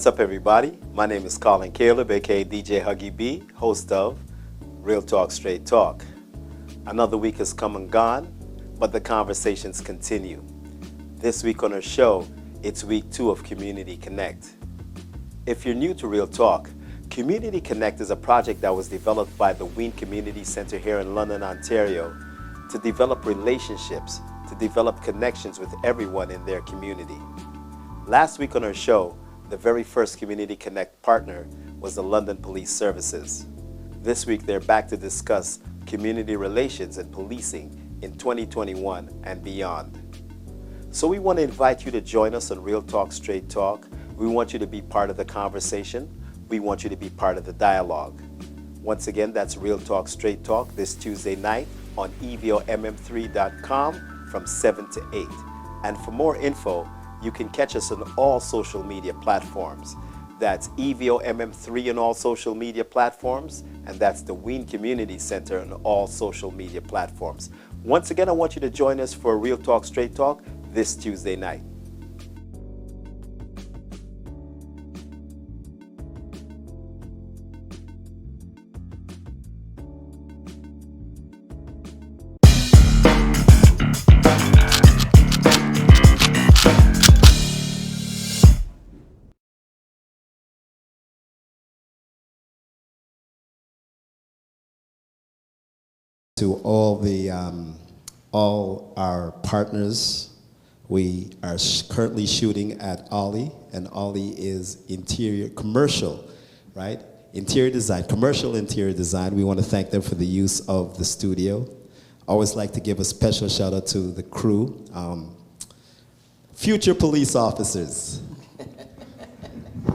What's up, everybody? My name is Colin Caleb, aka DJ Huggy B, host of Real Talk Straight Talk. Another week has come and gone, but the conversations continue. This week on our show, it's week 2 of Community Connect. If you're new to Real Talk, Community Connect is a project that was developed by the W.E.A.N Community Centre here in London, Ontario, to develop relationships, to develop connections with everyone in their community. Last week on our show, the very first Community Connect partner was the London Police Services. This week they're back to discuss community relations and policing in 2021 and beyond. So we want to invite you to join us on Real Talk Straight Talk. We want you to be part of the conversation. We want you to be part of the dialogue. Once again, that's Real Talk Straight Talk this Tuesday night on evom3.com from 7 to 8. And for more info, you can catch us on all social media platforms. That's EVOMM3 on all social media platforms, and that's the W.E.A.N Community Centre on all social media platforms. Once again, I want you to join us for Real Talk Straight Talk this Tuesday night. To all our partners, we are currently shooting at Ollie, and Ollie is interior commercial, right? Interior design, commercial interior design. We want to thank them for the use of the studio. I always like to give a special shout out to the crew, future police officers.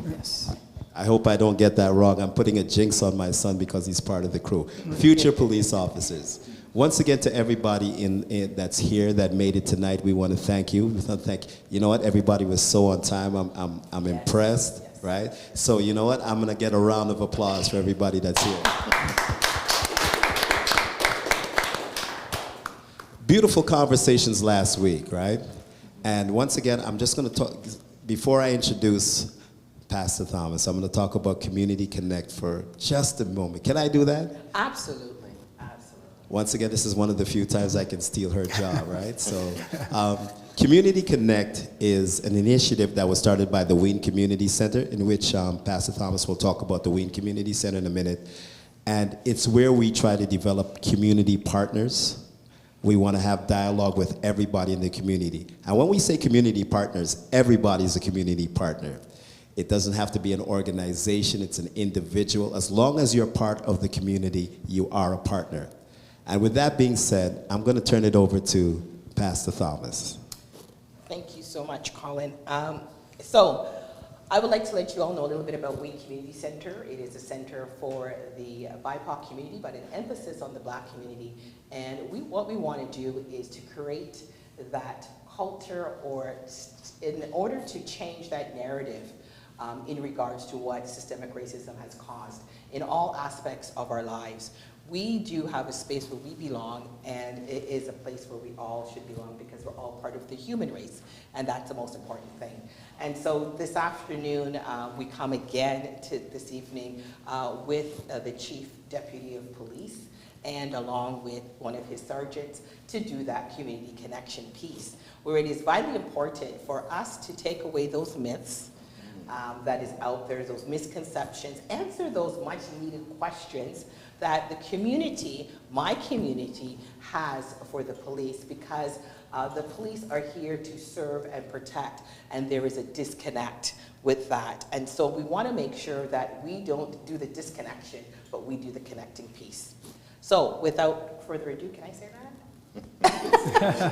Yes. I hope I don't get that wrong. I'm putting a jinx on my son because he's part of the crew. Future police officers. Once again, to everybody that's here that made it tonight, we want to thank you. You know what? Everybody was so on time. I'm impressed, right? So you know what? I'm going to get a round of applause for everybody that's here. Beautiful conversations last week, right? And once again, I'm just going to talk, before I introduce Pastor Thomas, I'm going to talk about Community Connect for just a moment. Can I do that? Absolutely. Once again, this is one of the few times I can steal her job, right? So, Community Connect is an initiative that was started by the W.E.A.N Community Centre, in which Pastor Thomas will talk about the W.E.A.N Community Centre in a minute. And it's where we try to develop community partners. We want to have dialogue with everybody in the community. And when we say community partners, everybody's a community partner. It doesn't have to be an organization, it's an individual. As long as you're part of the community, you are a partner. And with that being said, I'm going to turn it over to Pastor Thomas. Thank you so much, Colin. So I would like to let you all know a little bit about W.E.A.N Community Centre. It is a center for the BIPOC community, but an emphasis on the Black community. And what we want to do is to create that culture, or in order to change that narrative in regards to what systemic racism has caused in all aspects of our lives. We do have a space where we belong, and it is a place where we all should belong because we're all part of the human race, and that's the most important thing. And so this afternoon, we come again this evening with the Chief Deputy of Police, and along with one of his sergeants, to do that community connection piece, where it is vitally important for us to take away those myths that is out there, those misconceptions, answer those much needed questions that the community, my community, has for the police, because the police are here to serve and protect, and there is a disconnect with that. And so we want to make sure that we don't do the disconnection, but we do the connecting piece. So without further ado, can I say that?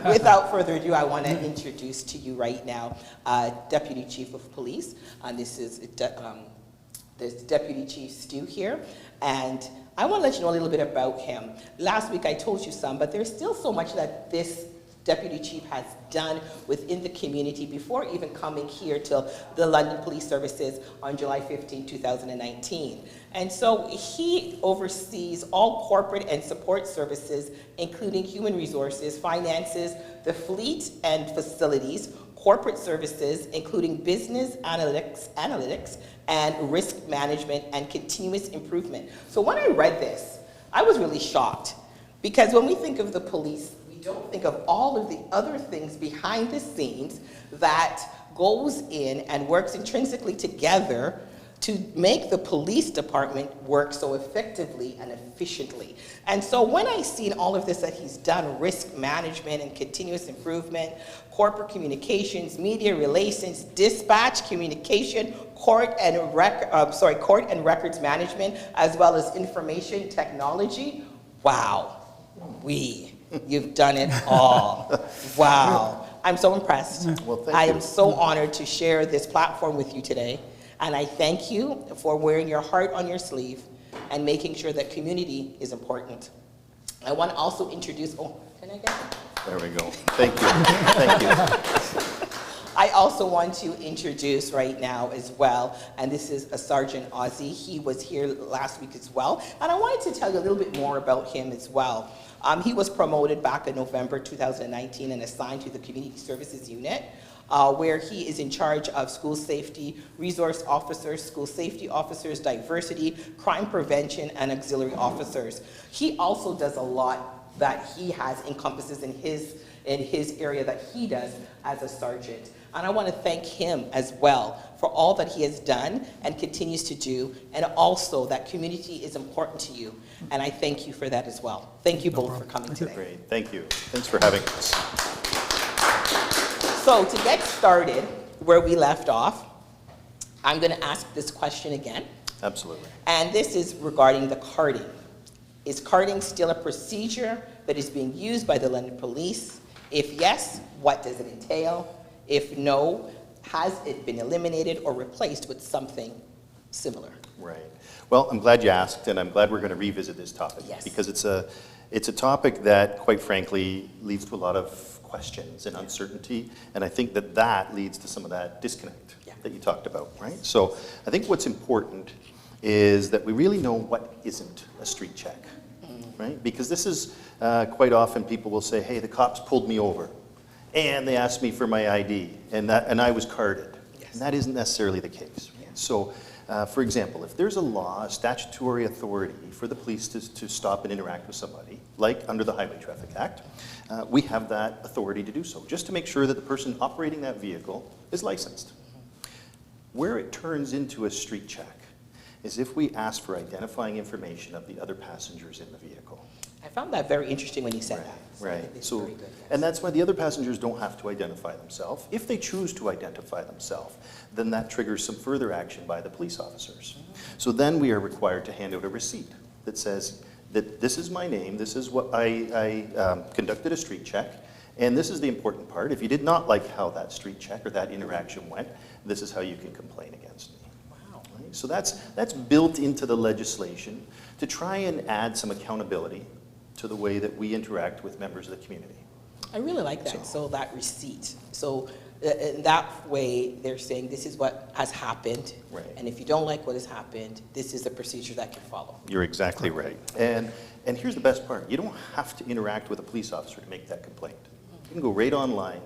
Without further ado, I want to introduce to you right now Deputy Chief of Police. This is there's Deputy Chief Stu here, and I want to let you know a little bit about him. Last week I told you some, but there's still so much that this Deputy Chief has done within the community before even coming here to the London Police Services on July 15, 2019. And so he oversees all corporate and support services, including human resources, finances, the fleet and facilities, corporate services, including business analytics, and risk management and continuous improvement. So when I read this, I was really shocked, because when we think of the police, we don't think of all of the other things behind the scenes that goes in and works intrinsically together to make the police department work so effectively and efficiently. And so when I seen all of this that he's done, risk management and continuous improvement, corporate communications, media relations, dispatch, communication, court and records management, as well as information technology, wow, you've done it all. Wow, I'm so impressed. Well, thank I you. am so honored to share this platform with you today. And I thank you for wearing your heart on your sleeve and making sure that community is important. I want to also introduce, can I get it? There we go. Thank you. Thank you. I also want to introduce right now as well, and this is Sergeant Ozzy. He was here last week as well. And I wanted to tell you a little bit more about him as well. He was promoted back in November 2019 and assigned to the Community Services Unit, where he is in charge of school safety, resource officers, school safety officers, diversity, crime prevention, and auxiliary officers. He also does a lot that he has encompasses in his area that he does as a sergeant. And I want to thank him as well for all that he has done and continues to do, and also that community is important to you. And I thank you for that as well. Thank you both for coming today. Great. Thank you. Thanks for having us. So to get started where we left off, I'm going to ask this question again. Absolutely. And this is regarding the carding. Is carding still a procedure that is being used by the London Police? If yes, what does it entail? If no, has it been eliminated or replaced with something similar? Right. Well, I'm glad you asked, and I'm glad we're going to revisit this topic. Yes. Because it's a topic that, quite frankly, leads to a lot of questions and uncertainty, and I think that leads to some of that disconnect that you talked about, right? So I think what's important is that we really know what isn't a street check, right? Because this is quite often people will say, hey, the cops pulled me over and they asked me for my ID and I was carded. Yes. And that isn't necessarily the case. Right? So for example, if there's a law, a statutory authority for the police to stop and interact with somebody, like under the Highway Traffic Act, we have that authority to do so, just to make sure that the person operating that vehicle is licensed. Where it turns into a street check is if we ask for identifying information of the other passengers in the vehicle. I found that very interesting when you said that. So I Right. think it's So, very good, yes. and that's why the other passengers don't have to identify themselves. If they choose to identify themselves, then that triggers some further action by the police officers. So then we are required to hand out a receipt that says that this is my name, this is what I conducted a street check, and this is the important part. If you did not like how that street check or that interaction went, this is how you can complain against me. Wow. Right? So that's built into the legislation to try and add some accountability to the way that we interact with members of the community. I really like that. So that receipt. So in that way, they're saying this is what has happened. Right. And if you don't like what has happened, this is the procedure that can follow. You're exactly right. And here's the best part. You don't have to interact with a police officer to make that complaint. You can go right online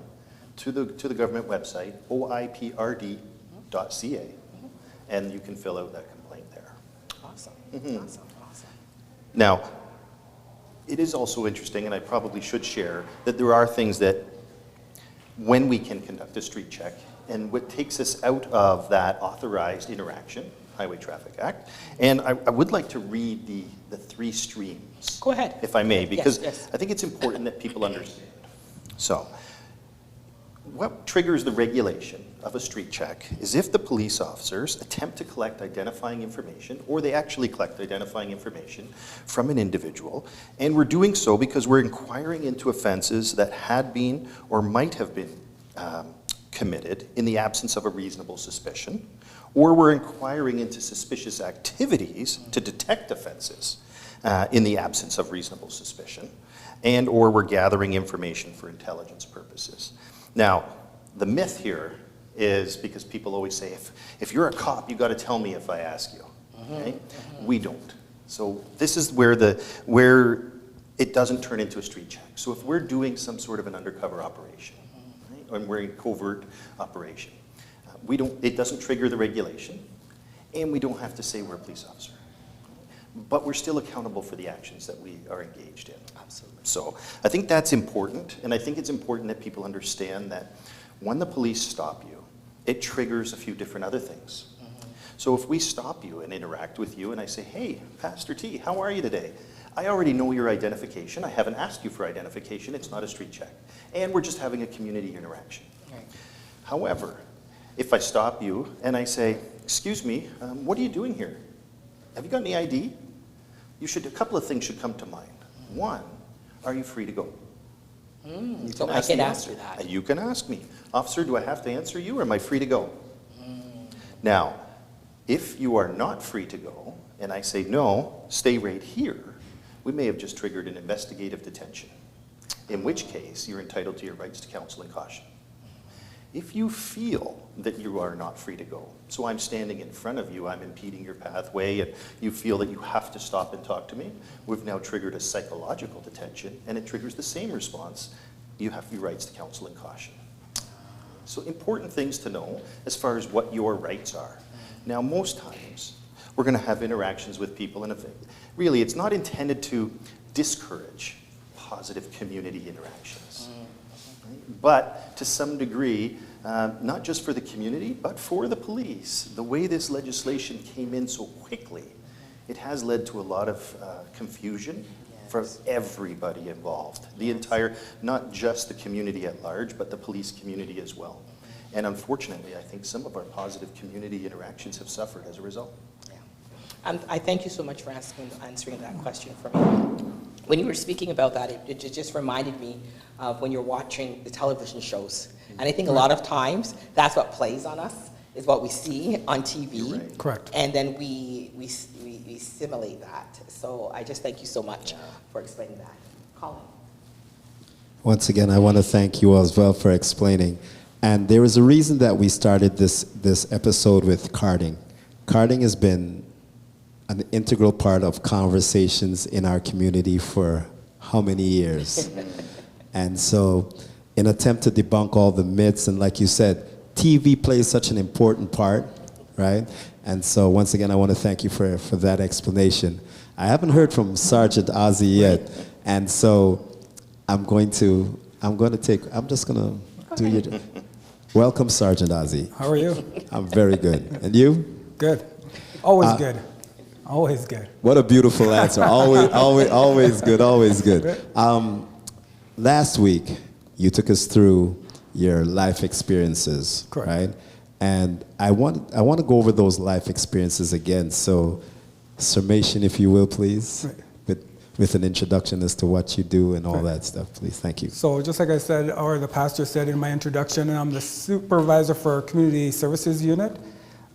to the government website, oiprd.ca, and you can fill out that complaint there. Awesome. Mm-hmm. Awesome. Awesome. Now, it is also interesting, and I probably should share, that there are things that when we can conduct a street check, and what takes us out of that authorized interaction, Highway Traffic Act, and I would like to read the three streams. Go ahead. If I may, because Yes. I think it's important that people understand. So, what triggers the regulation of a street check is if the police officers attempt to collect identifying information, or they actually collect identifying information from an individual, and we're doing so because we're inquiring into offenses that had been or might have been committed in the absence of a reasonable suspicion, or we're inquiring into suspicious activities to detect offenses in the absence of reasonable suspicion, and or we're gathering information for intelligence purposes. Now, the myth here is because people always say, if you're a cop, you got to tell me if I ask you. Okay? We don't. So this is where it doesn't turn into a street check. So if we're doing some sort of an undercover operation, right, when we're in covert operation. It doesn't trigger the regulation, and we don't have to say we're a police officer. But we're still accountable for the actions that we are engaged in. Absolutely. So I think that's important, and I think it's important that people understand that when the police stop you, it triggers a few different other things. So if we stop you and interact with you and I say, hey, Pastor T, how are you today? I already know your identification. I haven't asked you for identification. It's not a street check. And we're just having a community interaction. Right. However, if I stop you and I say, excuse me, what are you doing here? Have you got any ID? A couple of things should come to mind. One, are you free to go? So I can answer that. You can ask me, officer, do I have to answer you or am I free to go? Now, if you are not free to go and I say, no, stay right here, we may have just triggered an investigative detention, in which case you're entitled to your rights to counsel and caution. If you feel that you are not free to go, so I'm standing in front of you, I'm impeding your pathway, and you feel that you have to stop and talk to me, we've now triggered a psychological detention, and it triggers the same response. You have your rights to counsel and caution. So important things to know as far as what your rights are. Now, most times, we're going to have interactions with people, and really, it's not intended to discourage positive community interactions. But to some degree, not just for the community, but for the police, the way this legislation came in so quickly, it has led to a lot of confusion for everybody involved. The entire, not just the community at large, but the police community as well. And unfortunately, I think some of our positive community interactions have suffered as a result. Yeah. I thank you so much for answering that question for me. When you were speaking about that, it just reminded me of when you're watching the television shows. And I think a lot of times, that's what plays on us, is what we see on TV. Right. Correct. And then we simulate that. So I just thank you so much for explaining that. Colin. Once again, I want to thank you as well for explaining. And there is a reason that we started this episode with carding. Carding has been an integral part of conversations in our community for how many years? And so, in an attempt to debunk all the myths, and like you said, TV plays such an important part, right? And so, once again, I want to thank you for that explanation. I haven't heard from Sergeant Ozzy yet, and so I'm just gonna do your. Welcome, Sergeant Ozzy. How are you? I'm very good. And you? Good. Always good. Always good. What a beautiful answer. Always good, always good. Last week, you took us through your life experiences, Correct. right? And I want to go over those life experiences again. So, summation, if you will, please, Right. with an introduction as to what you do and all that stuff, please. Thank you. So just like I said, or the pastor said in my introduction, I'm the supervisor for our community services unit.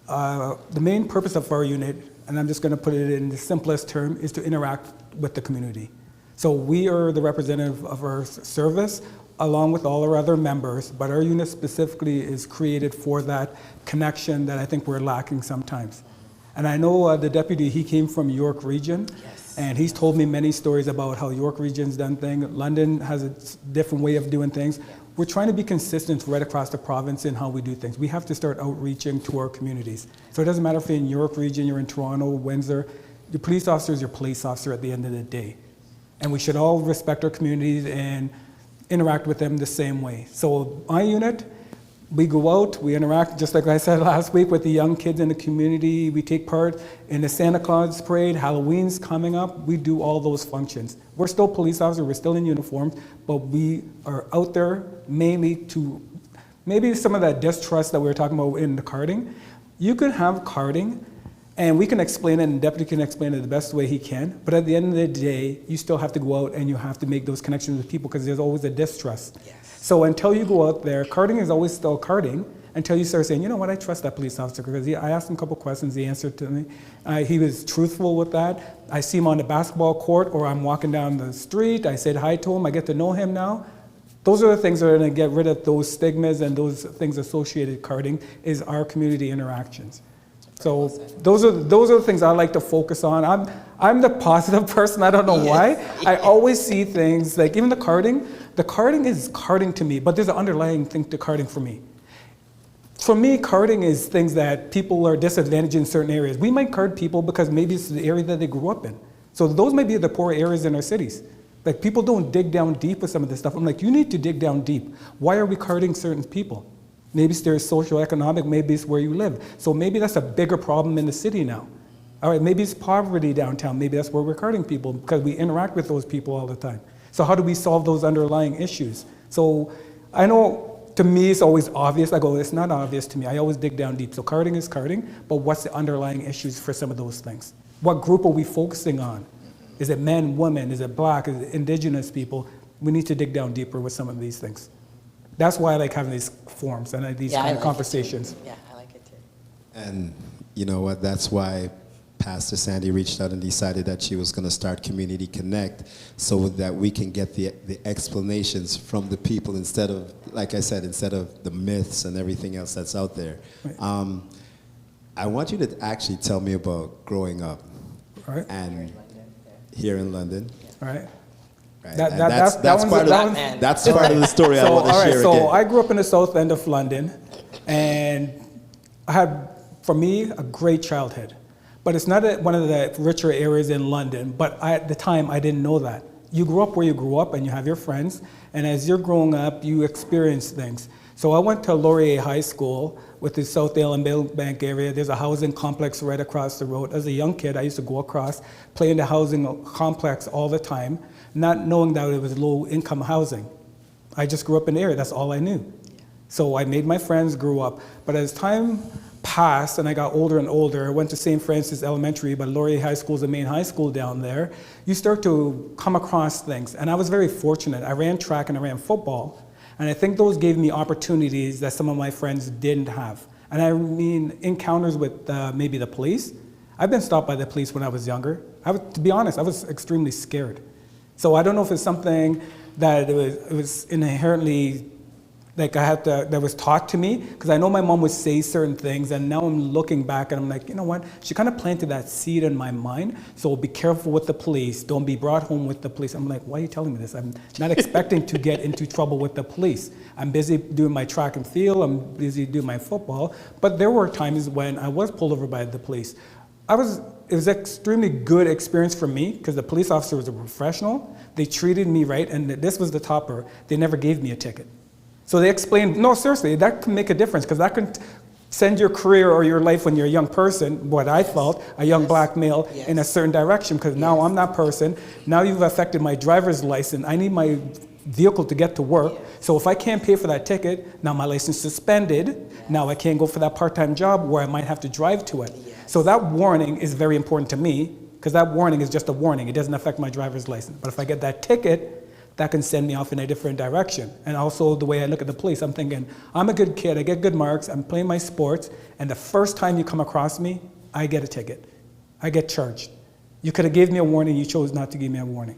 The main purpose of our unit, and I'm just going to put it in the simplest term, is to interact with the community. So we are the representative of our service, along with all our other members, but our unit specifically is created for that connection that I think we're lacking sometimes. And I know the deputy, he came from York Region, and he's told me many stories about how York Region's done things. London has a different way of doing things. We're trying to be consistent right across the province in how we do things. We have to start outreaching to our communities. So it doesn't matter if you're in York Region, you're in Toronto, Windsor, your police officer is your police officer at the end of the day. And we should all respect our communities and interact with them the same way. So my unit, we go out, we interact, just like I said last week, with the young kids in the community. We take part in the Santa Claus parade. Halloween's coming up. We do all those functions. We're still police officers, we're still in uniforms, but we are out there mainly to, maybe some of that distrust that we were talking about in the carding. You can have carding, and we can explain it, and the deputy can explain it the best way he can, but at the end of the day, you still have to go out and you have to make those connections with people because there's always a distrust. Yes. So until you go out there, carding is always still carding until you start saying, you know what, I trust that police officer because I asked him a couple questions, he answered to me. He was truthful with that. I see him on the basketball court or I'm walking down the street, I said hi to him, I get to know him now. Those are the things that are going to get rid of those stigmas and those things associated with carding is our community interactions. So those are the things I like to focus on. I'm the positive person. I don't know why. I always see things like even the carding. The carding is carding to me, but there's an underlying thing to carding for me. For me, carding is things that people are disadvantaged in certain areas. We might card people because maybe it's the area that they grew up in. So those may be the poor areas in our cities. Like people don't dig down deep with some of this stuff. I'm like, you need to dig down deep. Why are we carding certain people? Maybe it's their social economic, maybe it's where you live. So maybe that's a bigger problem in the city now. All right, maybe it's poverty downtown. Maybe that's where we're carding people because we interact with those people all the time. So how do we solve those underlying issues? So I know to me it's always obvious. I go, it's not obvious to me. I always dig down deep. So carding is carding, but what's the underlying issues for some of those things? What group are we focusing on? Is it men, women? Is it black? Is it indigenous people? We need to dig down deeper with some of these things. That's why I like having these forums and these kind of conversations. Yeah, I like it too. And you know what? That's why Pastor Sandy reached out and decided that she was going to start Community Connect so that we can get the explanations from the people instead of, like I said, instead of the myths and everything else that's out there. Right. I want you to actually tell me about growing up. Right. And here in London. Right. Right. That's part of the story I want to share so again. I grew up in the south end of London, and I had, for me, a great childhood. But it's not one of the richer areas in London, but at the time, I didn't know that. You grew up where you grew up, and you have your friends, and as you're growing up, you experience things. So I went to Laurier High School with the Southdale and Millbank area. There's a housing complex right across the road. As a young kid, I used to go across, play in the housing complex all the time, not knowing that it was low-income housing. I just grew up in the area. That's all I knew. So I made my friends, grew up. But as time passed and I got older and older, I went to St. Francis Elementary, but Laurier High School is the main high school down there. You start to come across things. And I was very fortunate. I ran track and I ran football. And I think those gave me opportunities that some of my friends didn't have. And I mean encounters with maybe the police. I've been stopped by the police when I was younger. To be honest, I was extremely scared. So I don't know if it's something that it was inherently, like that was taught to me, because I know my mom would say certain things, and now I'm looking back and I'm like, you know what? She kind of planted that seed in my mind. So be careful with the police. Don't be brought home with the police. I'm like, why are you telling me this? I'm not expecting to get into trouble with the police. I'm busy doing my track and field. I'm busy doing my football. But there were times when I was pulled over by the police. It was an extremely good experience for me because the police officer was a professional. They treated me right, and this was the topper. They never gave me a ticket. So they explained, no, seriously, that can make a difference because that can send your career or your life when you're a young person, what I felt, a young black male, in a certain direction because now I'm that person. Now you've affected my driver's license. I need my vehicle to get to work. So if I can't pay for that ticket, now my license suspended. Now I can't go for that part-time job where I might have to drive to it. So that warning is very important to me because that warning is just a warning. It doesn't affect my driver's license. But if I get that ticket, that can send me off in a different direction. And also the way I look at the police, I'm thinking, I'm a good kid, I get good marks, I'm playing my sports, and the first time you come across me, I get a ticket. I get charged. You could have gave me a warning, you chose not to give me a warning.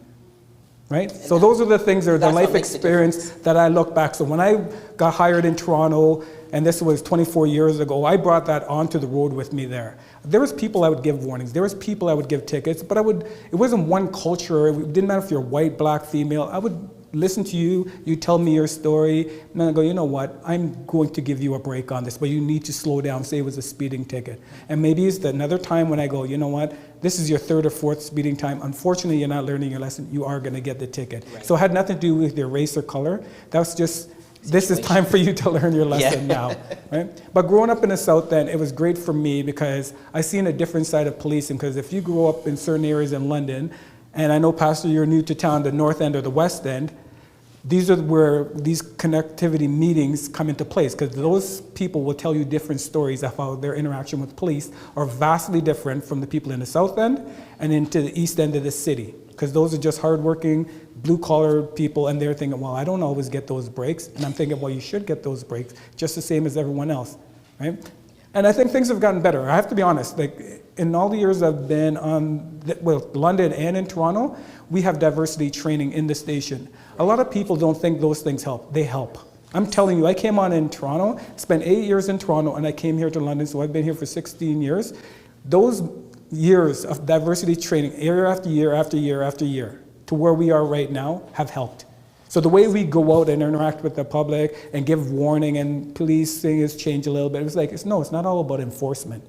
Right? So those are the things that are the life experience that I look back. So when I got hired in Toronto, and this was 24 years ago, I brought that onto the road with me there. There was people I would give warnings. There was people I would give tickets, but it wasn't one culture. It didn't matter if you're white, black, female. I would listen to you, you tell me your story, and then I go, you know what, I'm going to give you a break on this, but you need to slow down, say it was a speeding ticket. And maybe it's another time when I go, you know what, this is your third or fourth speeding time. Unfortunately, you're not learning your lesson. You are going to get the ticket. Right. So it had nothing to do with your race or color. That was just, this is time for you to learn your lesson now. Right? But growing up in the South End, it was great for me because I seen a different side of policing. Because if you grow up in certain areas in London, and I know, Pastor, you're new to town, the North End or the West End, these are where these connectivity meetings come into place because those people will tell you different stories of how their interaction with police are vastly different from the people in the South End and into the East End of the city because those are just hardworking, blue-collar people and they're thinking, well, I don't always get those breaks. And I'm thinking, well, you should get those breaks just the same as everyone else, right? And I think things have gotten better. I have to be honest, like in all the years I've been on, London and in Toronto, we have diversity training in the station. A lot of people don't think those things help. They help. I'm telling you, I came on in Toronto, spent 8 years in Toronto, and I came here to London, so I've been here for 16 years. Those years of diversity training, year after year after year after year, to where we are right now, have helped. So the way we go out and interact with the public and give warning and policing has changed a little bit. It's like, it's not all about enforcement.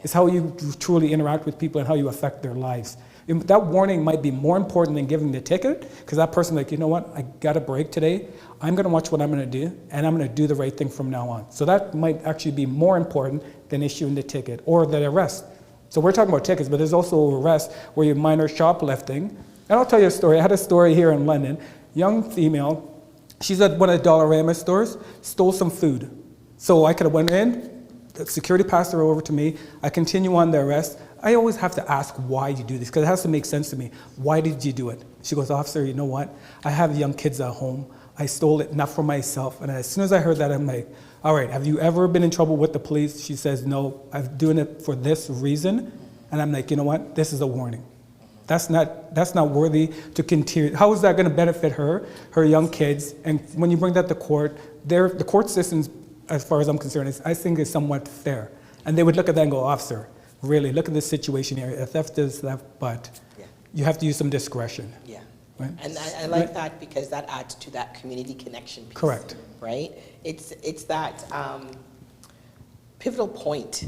It's how you truly interact with people and how you affect their lives. That warning might be more important than giving the ticket, because that person like, you know what, I got a break today. I'm gonna watch what I'm gonna do, and I'm gonna do the right thing from now on. So that might actually be more important than issuing the ticket or the arrest. So we're talking about tickets, but there's also arrests where you're minor shoplifting. And I'll tell you a story. I had a story here in London. Young female, she's at one of the Dollarama stores, stole some food. So I could have went in, the security passed her over to me, I continue on the arrest. I always have to ask why you do this, because it has to make sense to me. Why did you do it? She goes, officer, you know what? I have young kids at home. I stole it, not for myself. And as soon as I heard that, I'm like, all right, have you ever been in trouble with the police? She says, no, I'm doing it for this reason. And I'm like, you know what? This is a warning. That's not worthy to continue. How is that going to benefit her young kids? And when you bring that to court, the court systems, as far as I'm concerned, I think is somewhat fair. And they would look at that and go, officer, really, look at this situation here. A theft is theft, but you have to use some discretion. Yeah. Right? And I like that, because that adds to that community connection piece. Correct. Right? It's that pivotal point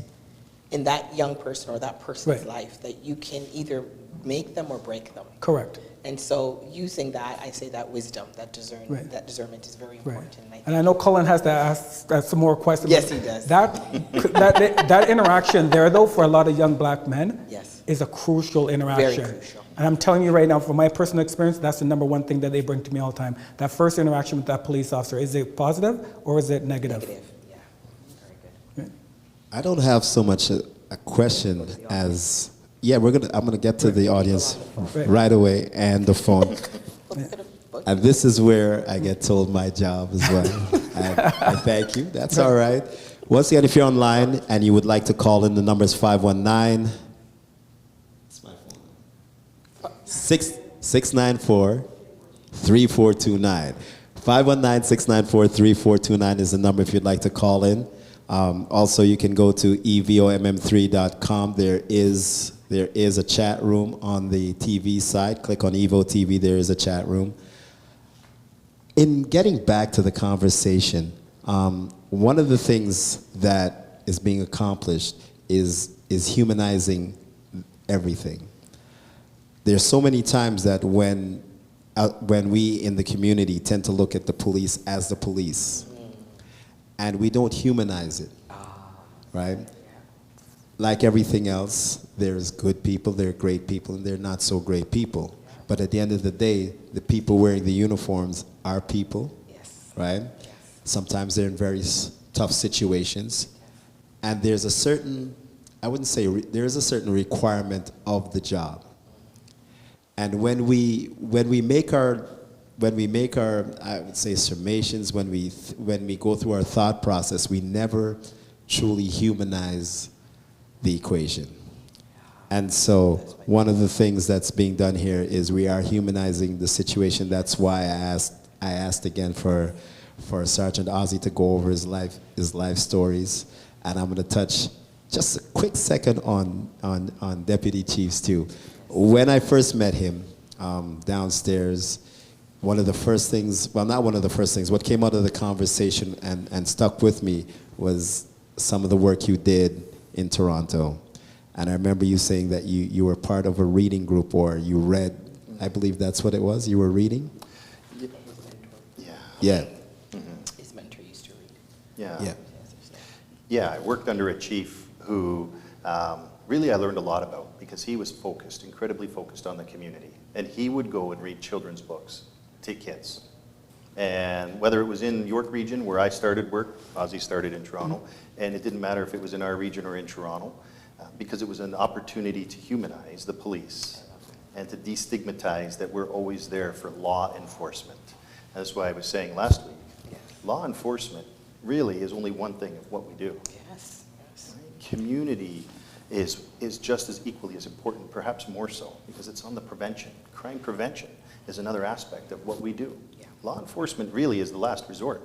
in that young person or that person's life that you can either make them or break them. Correct. And so using that, I say that wisdom, that discernment is very important. Right. And I know Cullen has to ask some more questions. Yes, he does. That interaction there, though, for a lot of young black men, is a crucial interaction. Very crucial. And I'm telling you right now, from my personal experience, that's the number one thing that they bring to me all the time. That first interaction with that police officer, is it positive or is it negative? Negative, yeah. Very good. I don't have so much a question as, I'm gonna get to the audience right away, and the phone. And this is where I get told my job as well. And I thank you, that's all right. Once again, if you're online and you would like to call in, the number is 519 694 3429. 519-694-3429 is the number if you'd like to call in. Also, you can go to evomm3.com. There is a chat room on the TV side. Click on Evo TV. There is a chat room. In getting back to the conversation, one of the things that is being accomplished is humanizing everything. There's so many times that when we in the community tend to look at the police as the police, and we don't humanize it, right? Like everything else, there's good people, there are great people, and there are not so great people. But at the end of the day, the people wearing the uniforms are people, right? Sometimes they're in very tough situations, and there's a certain, I wouldn't say, there's a certain requirement of the job. And when we make our I would say summations, when we go through our thought process, we never truly humanize the equation. And so one of the things that's being done here is we are humanizing the situation. That's why I asked again for Sergeant Ozzy to go over his life stories, and I'm going to touch just a quick second on Deputy Chiefs too. When I first met him downstairs, one of the first things, well, not one of the first things, what came out of the conversation and stuck with me was some of the work you did in Toronto. And I remember you saying that you were part of a reading group, or you read, I believe that's what it was, you were reading? Yeah. His mentor used to read. Yeah, I worked under a chief who really I learned a lot about, because he was focused, incredibly focused on the community. And he would go and read children's books to kids. And whether it was in York region where I started work, Ozzy started in Toronto, and it didn't matter if it was in our region or in Toronto, because it was an opportunity to humanize the police and to destigmatize that we're always there for law enforcement. That's why I was saying last week, law enforcement really is only one thing of what we do. Yes. Right? Community is just as equally as important, perhaps more so, because it's on the prevention. Crime prevention is another aspect of what we do. Law enforcement really is the last resort.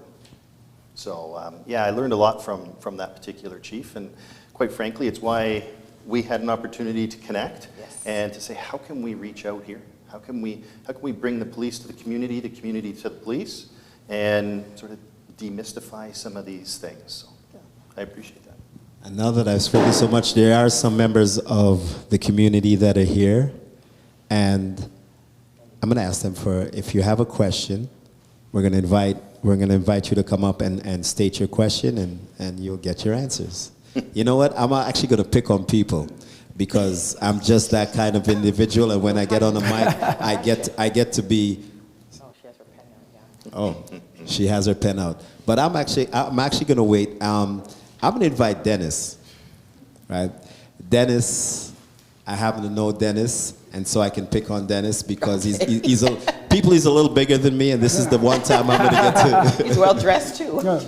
So, yeah, I learned a lot from that particular chief, and quite frankly, it's why we had an opportunity to connect Yes. and to say, how can we reach out here? How can we bring the police to the community to the police, and sort of demystify some of these things? So, yeah, I appreciate that. And now that I've spoken so much, there are some members of the community that are here, and I'm going to ask them for, if you have a question, we're going to invite you to come up and state your question, and you'll get your answers. You know what? I'm actually going to pick on people because I'm just that kind of individual, and when I get on the mic, I get to be. Oh, she has her pen out, yeah. Oh, she has her pen out. But I'm actually going to wait. I'm going to invite Dennis, right? Dennis, I happen to know Dennis, and so I can pick on Dennis because he's a little bigger than me, and this is the one time I'm going to get to. He's well dressed too. Yeah.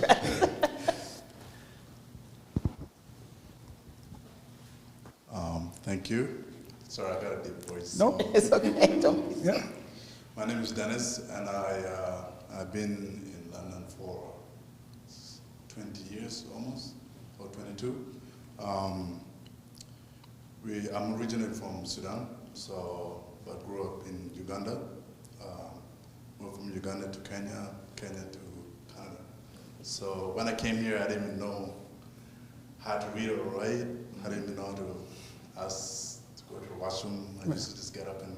Thank you. Sorry, I got a deep voice. Nope. It's okay, don't be Yeah. My name is Dennis, and I've been in London for 20 years almost, or 22. I'm originally from Sudan, but grew up in Uganda. Moved from Uganda to Kenya, Kenya to Canada. So when I came here, I didn't even know how to read or write. I didn't even know how to ask to go to the washroom. I used to just get up and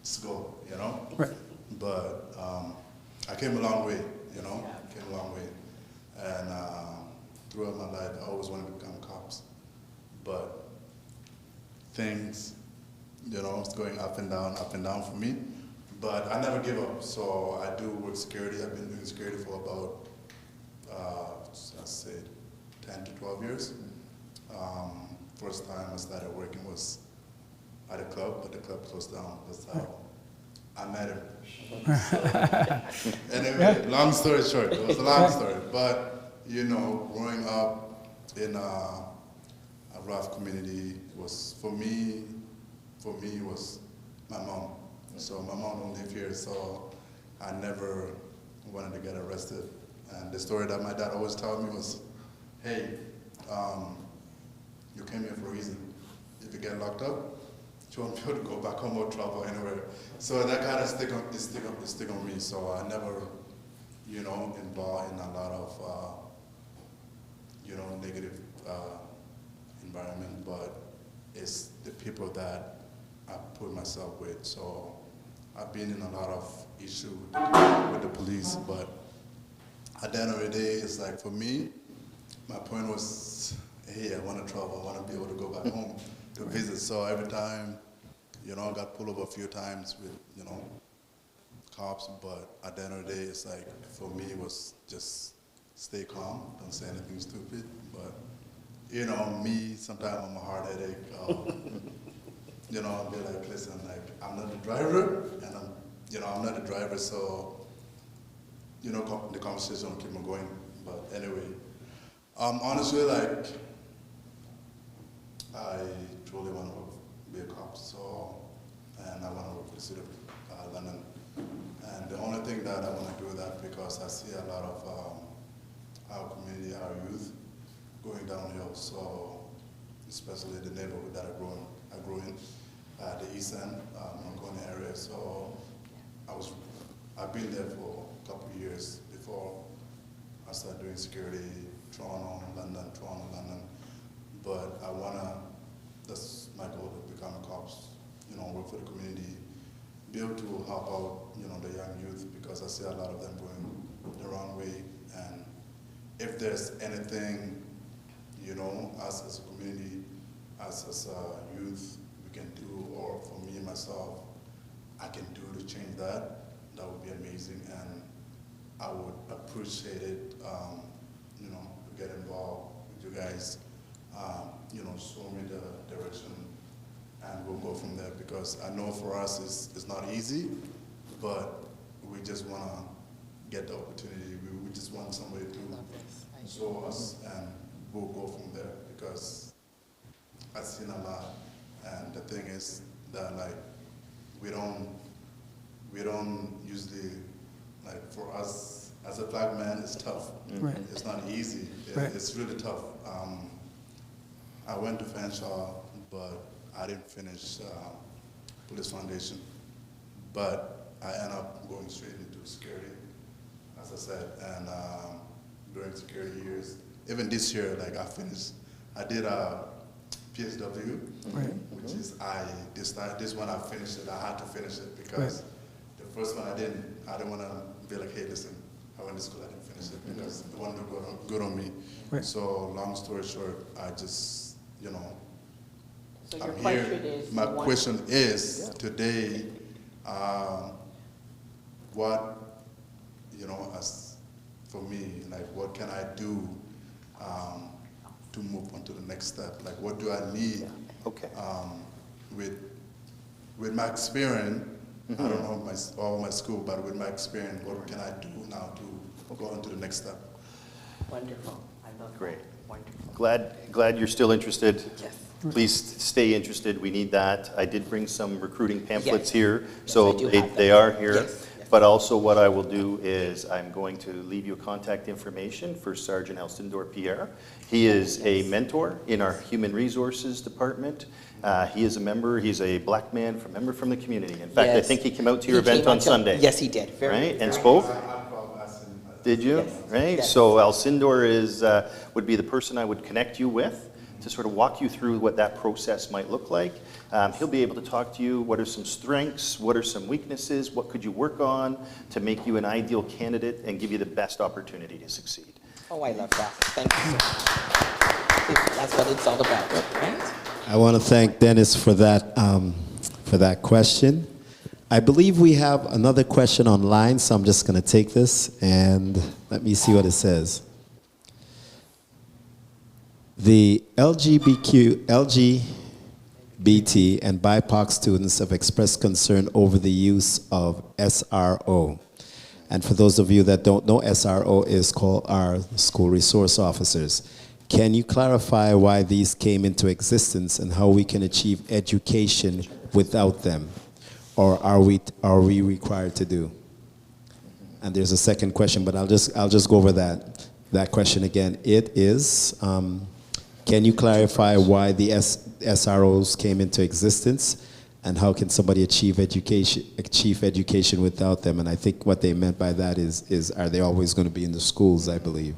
just go, you know? Right. But I came a long way, you know? Came a long way. And throughout my life, I always wanted to become cops. But things, you know, it's going up and down for me. But I never give up. So I do work security. I've been doing security for about, I'd say, 10 to 12 years. First time I started working was at a club, but the club closed down. That's how I met him. So, anyway, long story short, it was a long story. But, you know, growing up in a rough community was, for me, was my mom. So my mom don't live here, so I never wanted to get arrested. And the story that my dad always told me was, hey, you came here for a reason. If you get locked up, you won't be able to go back home or travel anywhere. So that kind of stick on me. So I never, you know, involved in a lot of, you know, negative environment, but it's the people that I put myself with. So I've been in a lot of issues with the police, but at the end of the day, it's like, for me, my point was, hey, I want to travel, I want to be able to go back home to visit. So every time, you know, I got pulled over a few times with, you know, cops, but at the end of the day, it's like, for me, it was just stay calm, don't say anything stupid. But, you know, me, sometimes I'm a hard headache. You know, I'll be like, listen, like, I'm not the driver, and I'm not the driver, so, you know, the conversation will keep on going. But anyway, honestly, like, I truly want to be a cop, so, and I want to work for the city of London. And the only thing that I want to do that because I see a lot of our community, our youth, going downhill. So, especially the neighborhood that I grew in, the East End, Montgomery area. So, I've been there for a couple of years before I started doing security, Toronto, London. But that's my goal, to become a cop, you know, work for the community, be able to help out, you know, the young youth, because I see a lot of them going the wrong way. And if there's anything, you know, us as a community, us as a youth, we can do, or for me, myself, I can do to change that, that would be amazing. And I would appreciate it, you know, to get involved with you guys, you know, show me the direction, and we'll go from there, because I know for us it's not easy, but we just want to get the opportunity. We just want somebody to show us, and we'll go from there, because I've seen a lot. And the thing is that, like, we don't usually, like, for us as a black man, it's tough. Right. It's not easy. Right. It's really tough. I went to Fanshawe, but I didn't finish Police Foundation. But I ended up going straight into security, as I said, and during security years, even this year, like I did a PSW, which is this one I finished it. I had to finish it because the first one I didn't want to be like, hey, listen, I went to school, I didn't finish it because it wasn't good on me. Right. So long story short, I just, So your I'm question here. is, My question is today, what, as for me, like what can I do to move on to the next step? Like what do I need? Okay. With my experience, I don't know all my school, but with my experience, what can I do now to go on to the next step? Wonderful. I love Great. that. Wonderful. Glad you're still interested. Yes. Please stay interested. We need that. I did bring some recruiting pamphlets Yes. here, Yes, so I do they have they them. are here. Yes, yes. But also what I will do is I'm going to leave you contact information for Sergeant Elstendor Pierre. He is a mentor in our Human Resources Department. He is a member, he's a black man, member from the community. In fact, I Yes. think he came out to your He event came on out to- Sunday. Yes, he did. Right, and very- spoke? I probably asked him. Did you? Yes. Right? Yes. So Elstendor would be the person I would connect you with to sort of walk you through what that process might look like. He'll be able to talk to you, what are some strengths, what are some weaknesses, what could you work on to make you an ideal candidate and give you the best opportunity to succeed. Oh, I love that. Thank you so much. That's what it's all about, right? I want to thank Dennis for that question. I believe we have another question online, so I'm just going to take this and let me see what it says. The LGBT and BIPOC students have expressed concern over the use of SRO. And for those of you that don't know, SRO is called our school resource officers. Can you clarify why these came into existence and how we can achieve education without them? Or are we required to do? And there's a second question, but I'll just go over that question again. It is, can you clarify why the SROs came into existence, and how can somebody achieve education without them? And I think what they meant by that is are they always going to be in the schools, I believe.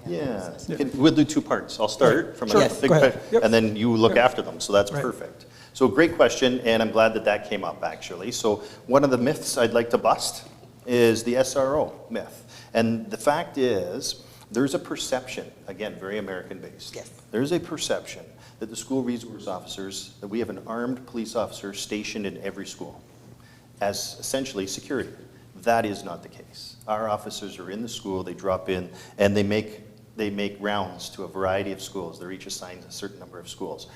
Yeah, we'll do two parts. I'll start from Sure. a Yes, big go ahead. picture, Yep. and then you look after them, so that's Right. perfect. So great question, and I'm glad that came up, actually. So one of the myths I'd like to bust is the SRO myth. And the fact is, there's a perception, again, very American-based. Yes. There's a perception that the school resource officers, that we have an armed police officer stationed in every school as essentially security. That is not the case. Our officers are in the school, they drop in, and they make rounds to a variety of schools. They're each assigned a certain number of schools.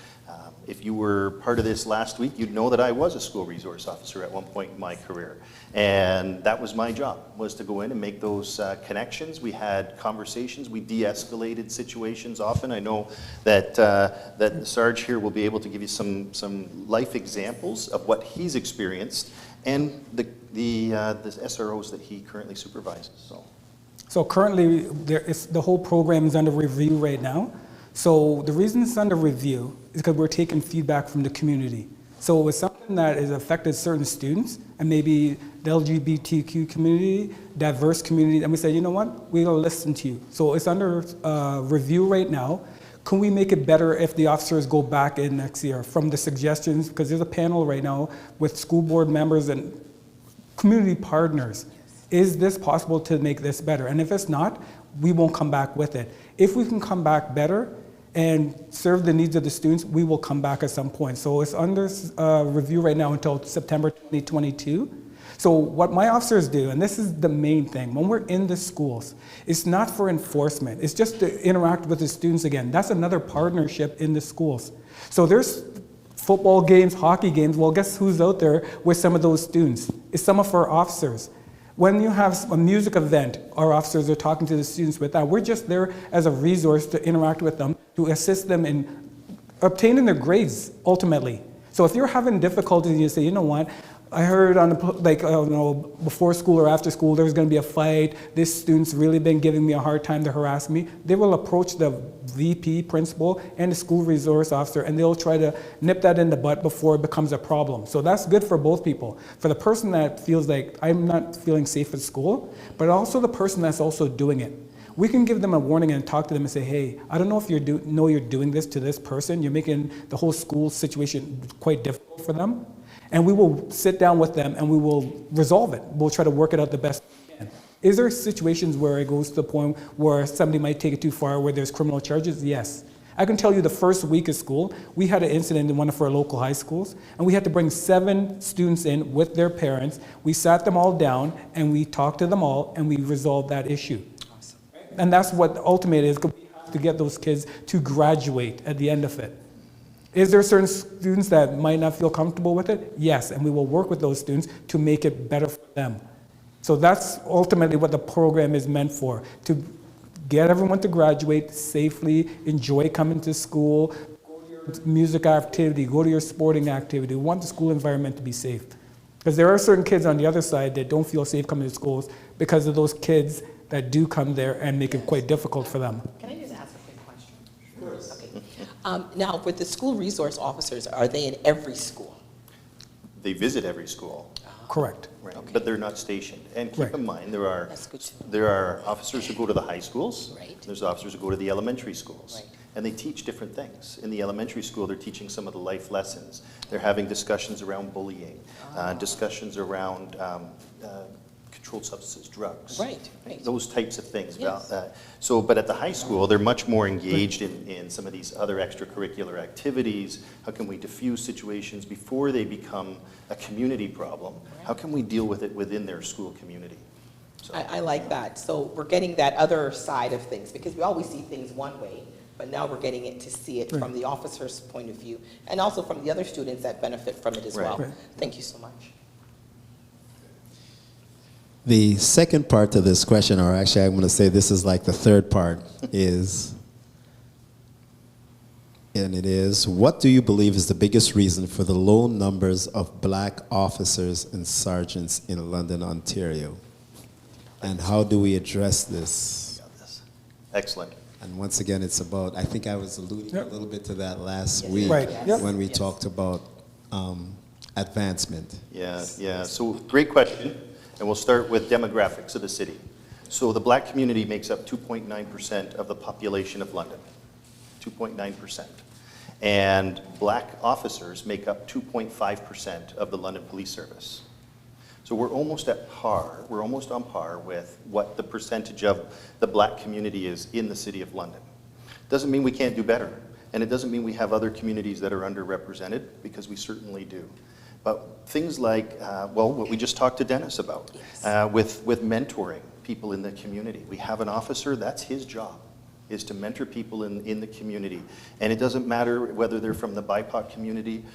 If you were part of this last week, you'd know that I was a school resource officer at one point in my career. And that was my job, was to go in and make those connections. We had conversations, we de-escalated situations often. I know that the Sarge here will be able to give you some life examples of what he's experienced and the SROs that he currently supervises. So currently, the whole program is under review right now. So the reason it's under review is because we're taking feedback from the community. So it was something that has affected certain students and maybe the LGBTQ community, diverse community, and we said, you know what, we're gonna listen to you. So it's under review right now. Can we make it better if the officers go back in next year from the suggestions? Because there's a panel right now with school board members and community partners. Is this possible to make this better? And if it's not, we won't come back with it. If we can come back better and serve the needs of the students, we will come back at some point. So it's under review right now until September 2022. So what my officers do, and this is the main thing, when we're in the schools, it's not for enforcement. It's just to interact with the students again. That's another partnership in the schools. So there's football games, hockey games. Well, guess who's out there with some of those students? It's some of our officers. When you have a music event, our officers are talking to the students with that. We're just there as a resource to interact with them, to assist them in obtaining their grades, ultimately. So if you're having difficulties and you say, you know what, I heard on before school or after school there's going to be a fight. This student's really been giving me a hard time to harass me. They will approach the VP, principal, and the school resource officer, and they'll try to nip that in the butt before it becomes a problem. So that's good for both people. For the person that feels like I'm not feeling safe at school, but also the person that's also doing it. We can give them a warning and talk to them and say, hey, I don't know if you're doing this to this person. You're making the whole school situation quite difficult for them. And we will sit down with them and we will resolve it. We'll try to work it out the best we can. Is there situations where it goes to the point where somebody might take it too far, where there's criminal charges? Yes. I can tell you the first week of school, we had an incident in one of our local high schools, and we had to bring 7 students in with their parents. We sat them all down and we talked to them all and we resolved that issue. Awesome. And that's what the ultimate is, we have to get those kids to graduate at the end of it. Is there certain students that might not feel comfortable with it? Yes, and we will work with those students to make it better for them. So that's ultimately what the program is meant for, to get everyone to graduate safely, enjoy coming to school, go to your music activity, go to your sporting activity. We want the school environment to be safe. Because there are certain kids on the other side that don't feel safe coming to schools because of those kids that do come there and make it quite difficult for them. Can I just ask a quick question? Okay. Now, with the school resource officers, are they in every school? They visit every school. Correct. Right. Okay. But they're not stationed. And keep Right. in mind, That's good to know. there are officers who go to the high schools. Right. There's officers who go to the elementary schools. Right. And they teach different things. In the elementary school, they're teaching some of the life lessons. They're having discussions around bullying, discussions around controlled substances, drugs. Right, right. Those types of things. Yes. But at the high school, they're much more engaged in some of these other extracurricular activities. How can we diffuse situations before they become a community problem? How can we deal with it within their school community? So, I like that. So we're getting that other side of things, because we always see things one way, but now we're getting it to see it from the officer's point of view, and also from the other students that benefit from it as Right. well. Right. Thank you so much. The second part to this question, or actually I'm going to say this is like the third part, is, and it is, what do you believe is the biggest reason for the low numbers of black officers and sergeants in London, Ontario? And how do we address this? excellent. And once again, it's about, I think I was alluding a little bit to that last week Right. Yep. when we Yes. talked about advancement. Yeah, yeah. So great question. And we'll start with demographics of the city. So the black community makes up 2.9% of the population of London, 2.9%. And black officers make up 2.5% of the London Police Service. So we're almost at par, we're almost on par with what the percentage of the black community is in the City of London. Doesn't mean we can't do better. And it doesn't mean we have other communities that are underrepresented, because we certainly do. But things like, what we just talked to Dennis about, with mentoring people in the community. We have an officer, that's his job, is to mentor people in the community. And it doesn't matter whether they're from the BIPOC community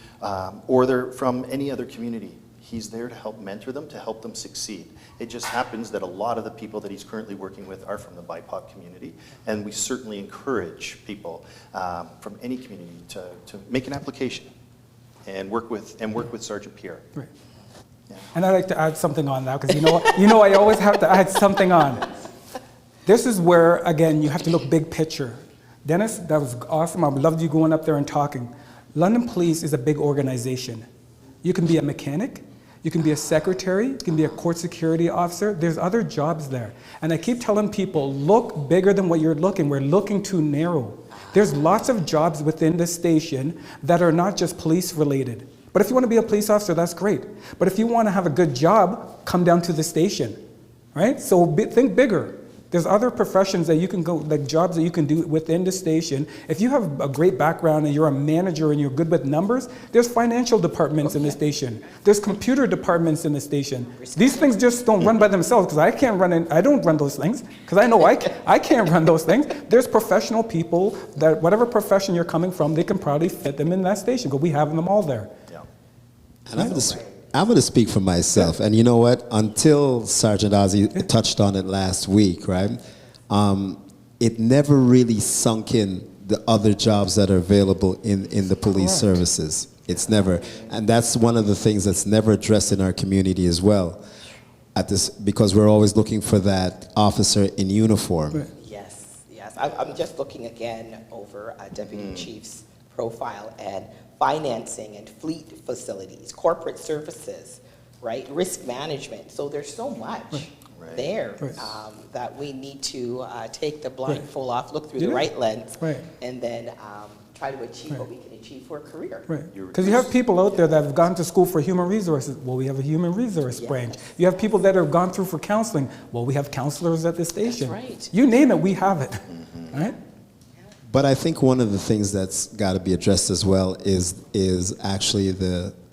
or they're from any other community. He's there to help mentor them, to help them succeed. It just happens that a lot of the people that he's currently working with are from the BIPOC community, and we certainly encourage people from any community to make an application and work with Sergeant Pierre. Right. Yeah. And I'd like to add something on that, because you know I always have to add something on. This is where, again, you have to look big picture. Dennis, that was awesome. I loved you going up there and talking. London Police is a big organization. You can be a mechanic, you can be a secretary, you can be a court security officer. There's other jobs there. And I keep telling people, look bigger than what you're looking. We're looking too narrow. There's lots of jobs within the station that are not just police related. But if you want to be a police officer, that's great. But if you want to have a good job, come down to the station, right? So think bigger. There's other professions that you can go, like jobs that you can do within the station. If you have a great background and you're a manager and you're good with numbers, there's financial departments in the station. There's computer departments in the station. These things just don't run by themselves, because I don't run those things, because I know I can't run those things. There's professional people that whatever profession you're coming from, they can probably fit them in that station, because we have them all there. Yeah. And I'm going to speak for myself. And you know what? Until Sergeant Ozzy touched on it last week, right? It never really sunk in the other jobs that are available in the police services. It's never, and that's one of the things that's never addressed in our community as well. Because we're always looking for that officer in uniform. Right. Yes, yes. I'm just looking again over Deputy Chief's profile, and financing and fleet facilities, corporate services, right? Risk management. So there's so much there that we need to take the blindfold off, look through the right lens, and then try to achieve what we can achieve for a career. Right. Because you have people out there that have gone to school for human resources. Well, we have a human resource branch. You have people that have gone through for counseling. Well, we have counselors at the station. That's right. You name it, we have it. Right? But I think one of the things that's got to be addressed as well is actually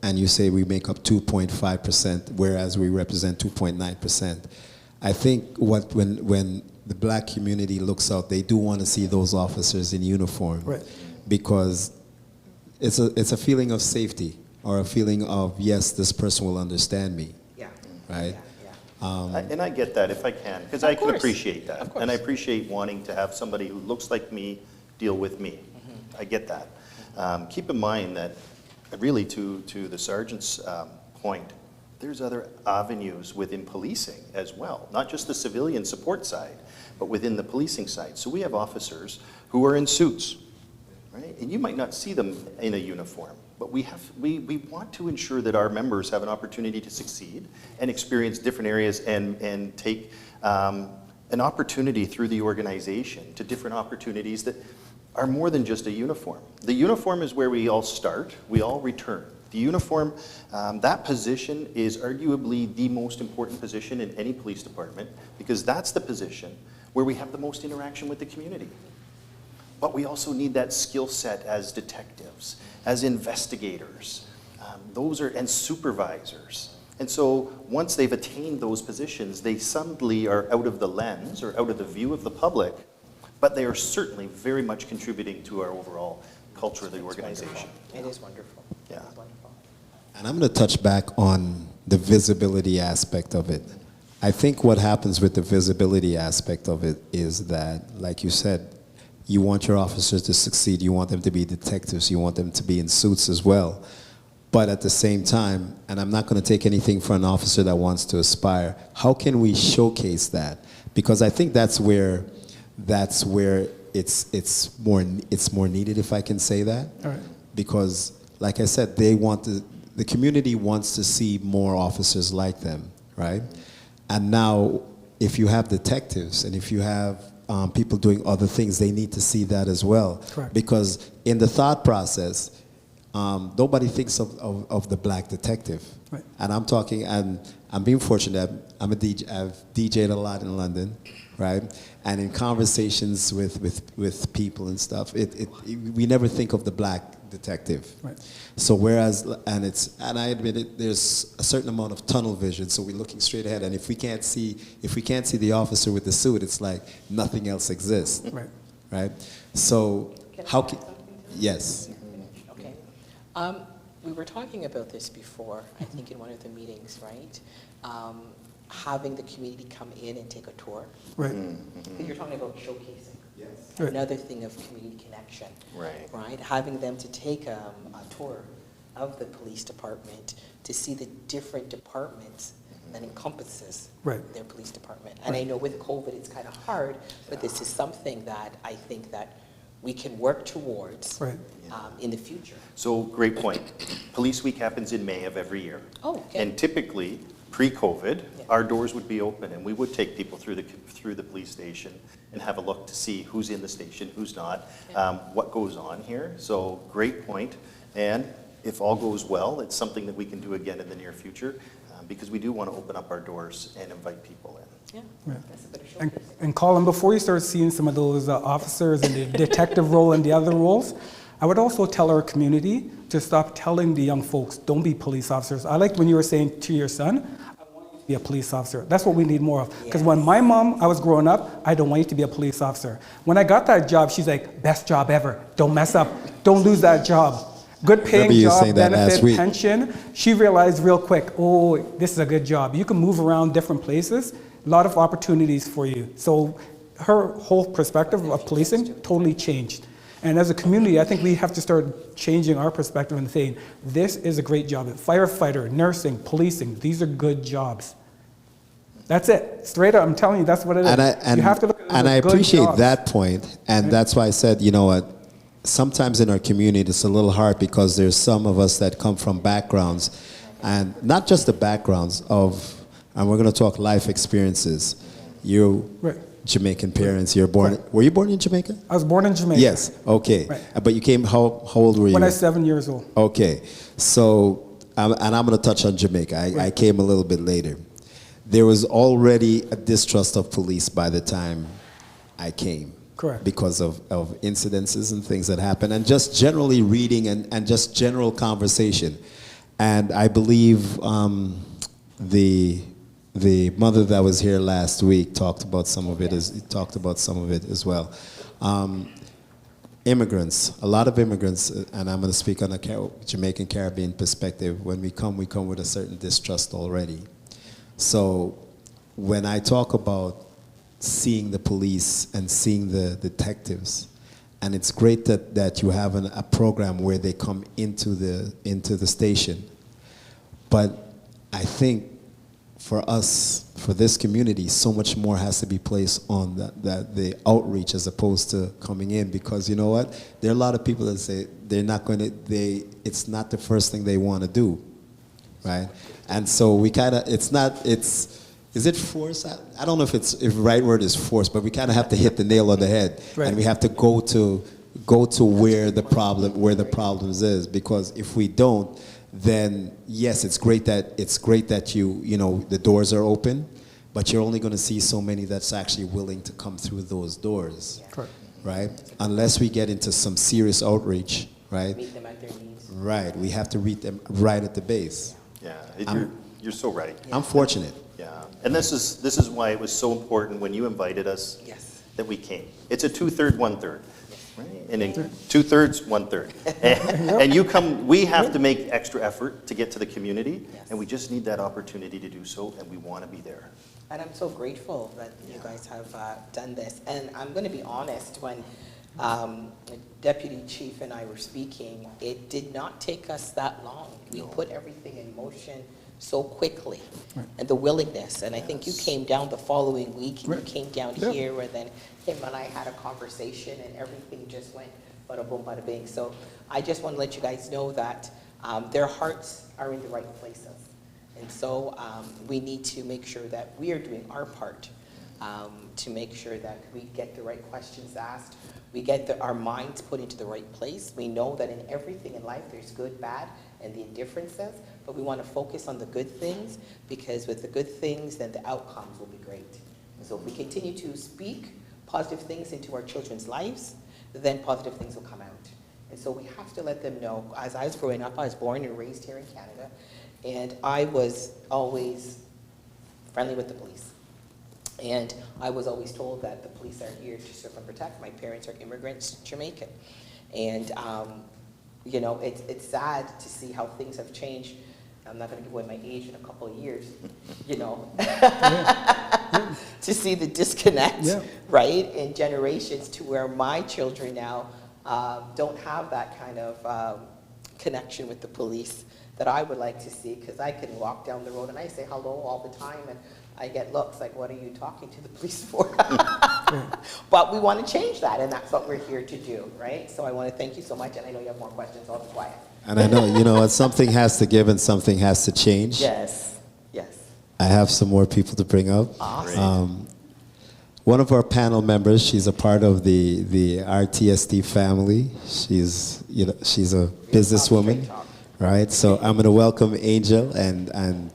and you say we make up 2.5%, whereas we represent 2.9%. I think when the black community looks out, they do want to see those officers in uniform, because it's a feeling of safety, or a feeling of, yes, this person will understand me, right? And I get that, if I can, because I can appreciate that. And I appreciate wanting to have somebody who looks like me deal with me. I get that. Keep in mind that, really, to the sergeant's point, there's other avenues within policing as well, not just the civilian support side, but within the policing side. So we have officers who are in suits, right? And you might not see them in a uniform, but we want to ensure that our members have an opportunity to succeed and experience different areas and take an opportunity through the organization to different opportunities that are more than just a uniform. The uniform is where we all start, we all return. The uniform, that position is arguably the most important position in any police department, because that's the position where we have the most interaction with the community. But we also need that skill set as detectives, as investigators, and supervisors. And so once they've attained those positions, they suddenly are out of the lens or out of the view of the public, but they are certainly very much contributing to our overall culture of the organization. It is wonderful. Yeah. It is wonderful. And I'm going to touch back on the visibility aspect of it. I think what happens with the visibility aspect of it is that, like you said, you want your officers to succeed, you want them to be detectives, you want them to be in suits as well. But at the same time, and I'm not going to take anything for an officer that wants to aspire, how can we showcase that? Because I think that's where it's more needed, if I can say that. All right. Because, like I said, the community wants to see more officers like them, right? And now, if you have detectives and if you have people doing other things, they need to see that as well. Correct. Because in the thought process, nobody thinks of the black detective. Right. And I'm talking, and I'm being fortunate, I'm a DJ, I've DJed a lot in London, right? And in conversations with people and stuff, we never think of the black detective. Right. So whereas, and I admit it, there's a certain amount of tunnel vision, so we're looking straight ahead, and if we can't see the officer with the suit, it's like nothing else exists. Right. Right? So how can, yes. Okay. We were talking about this before, I think in one of the meetings, right? Having the community come in and take a tour. Right. You're talking about showcasing. Yes. Right. Another thing of community connection. Right. Right? Having them to take a tour of the police department to see the different departments that encompasses their police department. And I know with COVID it's kind of hard, but this is something that I think that we can work towards in the future. So, great point. Police Week happens in May of every year. Oh, okay. And typically, pre-COVID, our doors would be open and we would take people through the police station and have a look to see who's in the station, who's not, what goes on here. So, great point. And if all goes well, it's something that we can do again in the near future, because we do want to open up our doors and invite people in. Yeah, that's a better showcase. And Colin, before you start seeing some of those officers in the detective role and the other roles, I would also tell our community to stop telling the young folks, don't be police officers. I like when you were saying to your son, I want you to be a police officer. That's what we need more of. Because when my mom, I was growing up, I don't want you to be a police officer. When I got that job, she's like, best job ever. Don't mess up. Don't lose that job. Good paying job, benefit, pension. She realized real quick, oh, this is a good job. You can move around different places, a lot of opportunities for you. So her whole perspective of policing totally changed. And as a community, I think we have to start changing our perspective and saying, this is a great job. Firefighter, nursing, policing, these are good jobs. That's it. Straight up, I'm telling you, that's what it is. You have to look at it as I good appreciate jobs. that point, and that's why I said, you know what, sometimes in our community it's a little hard because there's some of us that come from backgrounds, and not just the backgrounds of, and we're going to talk life experiences. You Right. Jamaican parents, you're born, were you born in Jamaica? I was born in Jamaica. Yes, okay. Right. But you came, how old were you? When I was 7 years old. Okay, so, and I'm going to touch on Jamaica. I came a little bit later. There was already a distrust of police by the time I came. Correct. Because of incidences and things that happen, and just generally reading and just general conversation. And I believe the mother that was here last week talked about some of it as well. Immigrants, a lot of immigrants, and I'm going to speak on a Jamaican Caribbean perspective. When we come with a certain distrust already. So when I talk about seeing the police and seeing the detectives, and it's great that you have a program where they come into the station, but I think for us, for this community, so much more has to be placed on the outreach as opposed to coming in, because you know what, there are a lot of people that say they're not going to, it's not the first thing they want to do, right? And so we kind of, is it force? I don't know if the right word is force, but we kind of have to hit the nail on the head, Right. and we have to go to where the problems is, because if we don't, then yes, it's great that you know the doors are open, but you're only going to see so many that's actually willing to come through those doors, Correct. right? Unless we get into some serious outreach, right? Meet them at their needs. Right, we have to reach them right at the base. Yeah, you're so right. I'm fortunate. Yeah, and this is why it was so important when you invited us Yes. that we came. It's a 2/3, 1/3, right? And in 2/3, 1/3. And you come. We have to make extra effort to get to the community, Yes. and we just need that opportunity to do so, and we want to be there. And I'm so grateful that you guys have done this. And I'm going to be honest, when Deputy Chief and I were speaking, it did not take us that long. We put everything in motion so quickly, and the willingness. And I think you came down the following week, and you came down here, and then him and I had a conversation, and everything just went bada boom, bada bing. So I just want to let you guys know that their hearts are in the right places. And so we need to make sure that we are doing our part to make sure that we get the right questions asked, we get our minds put into the right place. We know that in everything in life there's good, bad, and the indifferences, but we want to focus on the good things, because with the good things, then the outcomes will be great. And so if we continue to speak positive things into our children's lives, then positive things will come out. And so we have to let them know. As I was growing up, I was born and raised here in Canada, and I was always friendly with the police. And I was always told that the police are here to serve and protect. My parents are immigrants, Jamaican. And, you know, it's sad to see how things have changed. I'm not going to give away my age in a couple of years, you know, to see the disconnect, right, in generations, to where my children now don't have that kind of connection with the police that I would like to see, because I can walk down the road and I say hello all the time, and I get looks like, what are you talking to the police for? But we want to change that, and that's what we're here to do, right? So I want to thank you so much, and I know you have more questions. I'll be quiet. And I know, you know, something has to give and something has to change. Yes, yes. I have some more people to bring up. Awesome. One of our panel members, she's a part of the RTST family. She's a businesswoman, right? So I'm going to welcome Angel, and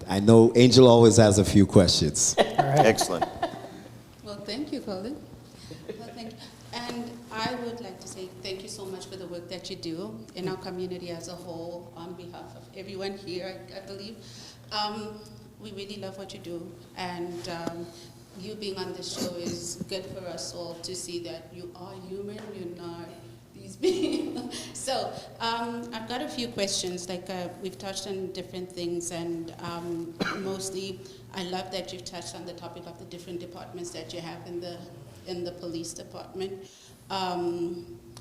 I know Angel always has a few questions. Excellent. Well, thank you, Colin. Well, thank you. And I would like to say thank you so much for the work that you do in our community as a whole, on behalf of everyone here, I believe. We really love what you do, and you being on this show is good for us all to see that you are human, you're not these beings. So I've got a few questions. Like we've touched on different things, and mostly I love that you've touched on the topic of the different departments that you have in the police department.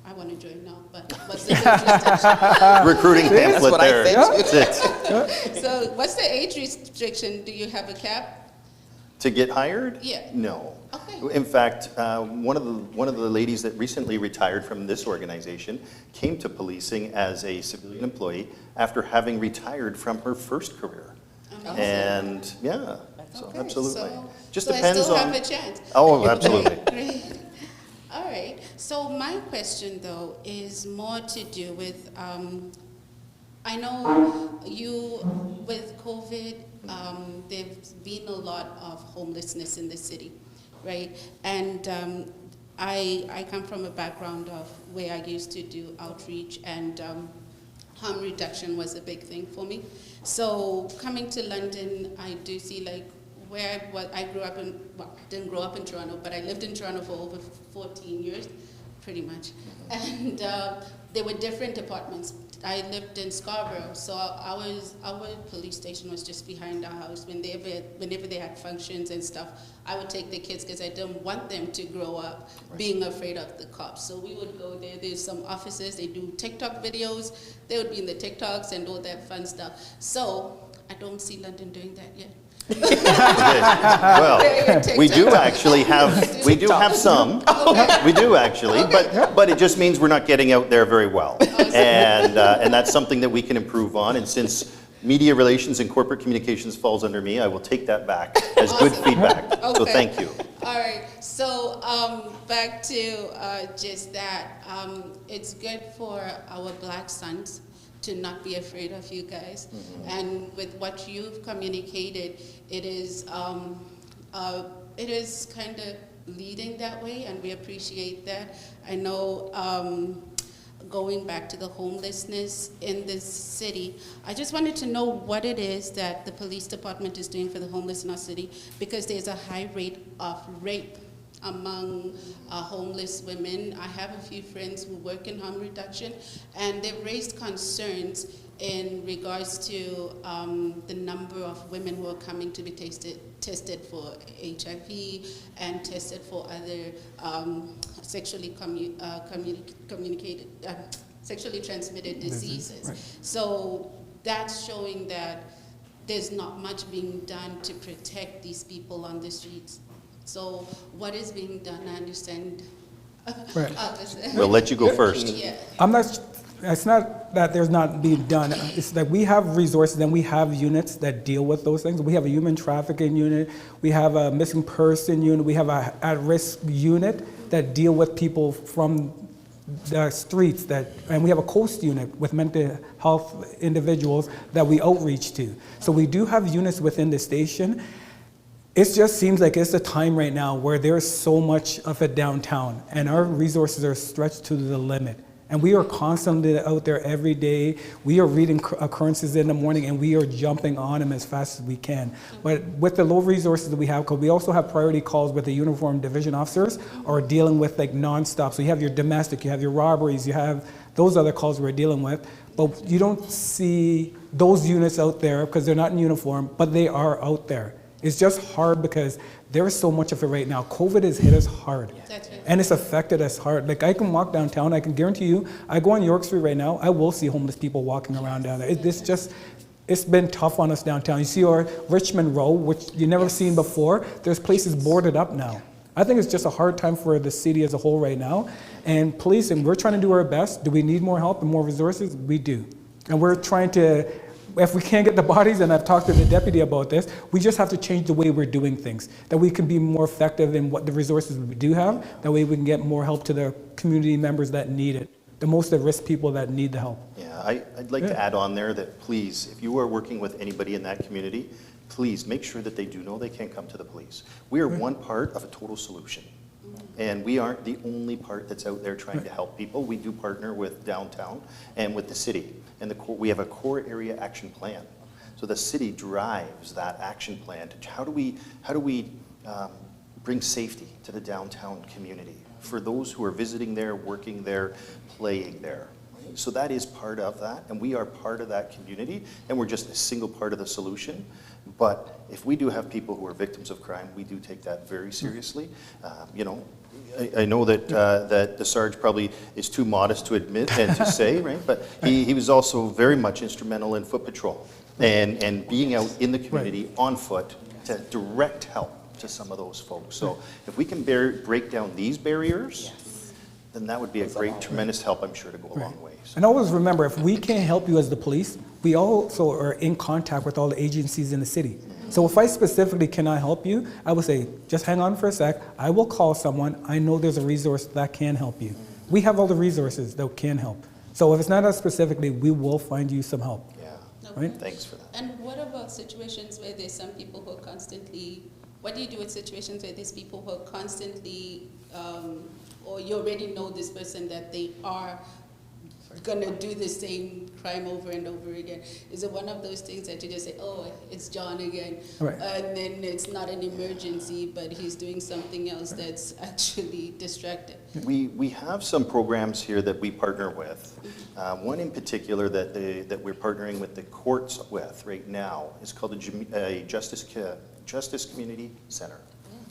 I want to join now, but what's the age restriction? Recruiting pamphlet what I there. think. That's it. So what's the age restriction? Do you have a cap? To get hired? Yeah. No. Okay. In fact, one of the ladies that recently retired from this organization came to policing as a civilian employee after having retired from her first career. Amazing. And yeah, so Okay, absolutely. so- Just so depends I still on. have a chance. Oh, absolutely. Great. All right. So my question, though, is more to do with, I know you, with COVID, there's been a lot of homelessness in the city, right? And I come from a background of where I used to do outreach, and harm reduction was a big thing for me. So coming to London, I do see like where I grew up in, well, didn't grow up in Toronto, but I lived in Toronto for over 14 years, pretty much. And there were different departments. I lived in Scarborough, so our police station was just behind our house. Whenever they had functions and stuff, I would take the kids because I didn't want them to grow up being afraid of the cops. So we would go there. There's some officers, they do TikTok videos. They would be in the TikToks and all that fun stuff. So I don't see London doing that yet. Well, we do actually have, we do have some. We do actually, but it just means we're not getting out there very well. And that's something that we can improve on. And since media relations and corporate communications falls under me, I will take that back as good feedback. So Okay. thank you. All right, so back to just that. It's good for our Black sons to not be afraid of you guys. Mm-hmm. And with what you've communicated, it is kind of leading that way, and we appreciate that. I know going back to the homelessness in this city, I just wanted to know what it is that the police department is doing for the homeless in our city, because there's a high rate of rape among homeless women. I have a few friends who work in harm reduction, and they've raised concerns in regards to the number of women who are coming to be tested for HIV and tested for other sexually sexually transmitted diseases. Right. So that's showing that there's not much being done to protect these people on the streets. So what is being done? I understand. Right. We'll let you go first. Yeah. It's not that there's not being done. It's that we have resources and we have units that deal with those things. We have a human trafficking unit. We have a missing person unit. We have a at-risk unit that deal with people from the streets, and we have a coast unit with mental health individuals that we outreach to. So we do have units within the station. It just seems like it's a time right now where there's so much of it downtown, and our resources are stretched to the limit. And we are constantly out there every day. We are reading occurrences in the morning, and we are jumping on them as fast as we can. But with the low resources that we have, because we also have priority calls with the uniformed division officers, or dealing with like nonstop. So you have your domestic, you have your robberies, you have those other calls we're dealing with. But you don't see those units out there because they're not in uniform, but they are out there. It's just hard because there's so much of it right now. COVID has hit us hard. That's right. And it's affected us hard. Like I can walk downtown, I can guarantee you, I go on York Street right now, I will see homeless people walking around down there. It's been tough on us downtown. You see our Richmond Row, which you never seen before, there's places boarded up now. I think it's just a hard time for the city as a whole right now. And policing, we're trying to do our best. Do we need more help and more resources? We do. And we're trying to, if we can't get the bodies, and I've talked to the deputy about this, we just have to change the way we're doing things, that we can be more effective in what the resources we do have. That way we can get more help to the community members that need it, the most at-risk people that need the help. Yeah, I'd like to add on there that please, if you are working with anybody in that community, please make sure that they do know they can't come to the police. We are one part of a total solution. And we aren't the only part that's out there trying to help people. We do partner with downtown and with the city. And we have a core area action plan. So the city drives that action plan to how do we bring safety to the downtown community for those who are visiting there, working there, playing there. So that is part of that, and we are part of that community, and we're just a single part of the solution. But if we do have people who are victims of crime, we do take that very seriously. You know, I know that that the Sarge probably is too modest to admit and to say, right? But he was also very much instrumental in foot patrol and being out in the community on foot to direct help to some of those folks. So if we can break down these barriers, then that would be a great, tremendous help, I'm sure, to go a long ways. And always remember, if we can't help you as the police, we also are in contact with all the agencies in the city. So if I specifically cannot help you, I would say, just hang on for a sec. I will call someone. I know there's a resource that can help you. We have all the resources that can help. So if it's not us specifically, we will find you some help. Yeah. Right? Thanks for that. And what about situations where there's some people who are constantly, what do you do with situations where there's people who are constantly, or you already know this person that they are gonna do the same crime over and over again? Is it one of those things that you just say, oh, it's John again, Right. and then it's not an emergency, but he's doing something else that's actually distracted? We have some programs here that we partner with. One in particular that we're partnering with the courts with right now is called a Justice Community Centre.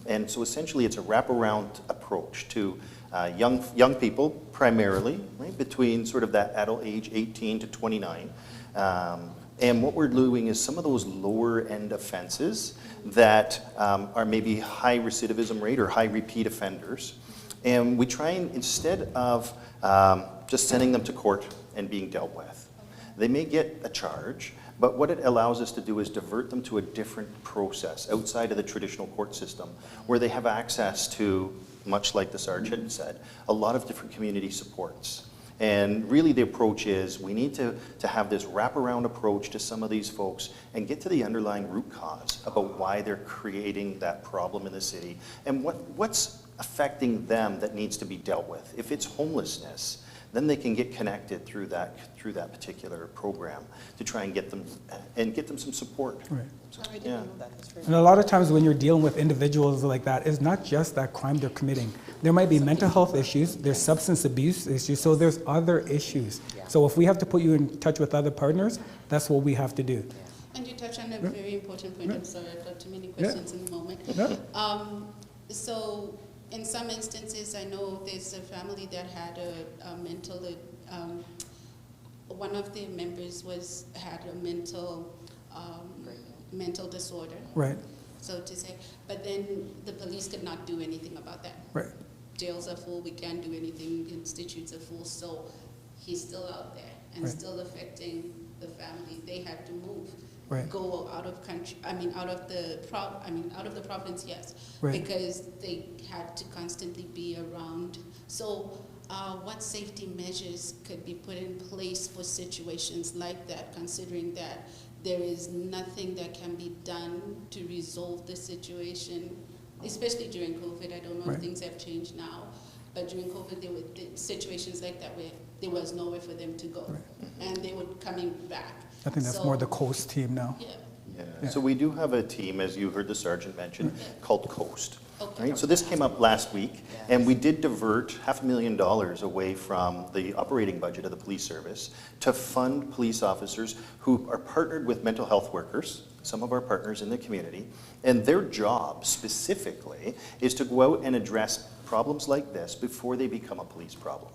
And so essentially it's a wraparound approach to young people primarily, right, between sort of that adult age 18 to 29. And what we're doing is some of those lower end offenses that are maybe high recidivism rate or high repeat offenders. And we try and, instead of just sending them to court and being dealt with, they may get a charge, but what it allows us to do is divert them to a different process outside of the traditional court system where they have access to, much like the sergeant said, a lot of different community supports. And really the approach is we need to have this wraparound approach to some of these folks and get to the underlying root cause about why they're creating that problem in the city and what's affecting them that needs to be dealt with. If it's homelessness, then they can get connected through that particular program to try and get them some support. Right. I didn't Yeah. know that. That's very And a lot of times when you're dealing with individuals like that, it's not just that crime they're committing. There might be mental health issues, there's substance abuse issues, so there's other issues. So if we have to put you in touch with other partners, that's what we have to do. And you touch on a very important point. I'm sorry, I've got too many questions in the moment. Yeah. So in some instances, I know there's a family that had a mental, one of the members had a mental disorder, Right, so to say, but then the police could not do anything about that. right, Jails are full, we can't do anything, institutes are full, so he's still out there and Right. still affecting the family. They had to move. Right. Go out of country, out of the province, yes, Right. because they had to constantly be around. So, what safety measures could be put in place for situations like that, considering that there is nothing that can be done to resolve the situation, especially during COVID? I don't know if Right. things have changed now, but during COVID, there were situations like that where there was nowhere for them to go, and they were coming back. I think that's So- more the coast team now. Yeah. Yeah. So we do have a team, as you heard the sergeant mention, called Coast. Okay. Right? So this came up last week, and we did divert $500,000 away from the operating budget of the police service to fund police officers who are partnered with mental health workers, some of our partners in the community, and their job specifically is to go out and address problems like this before they become a police problem.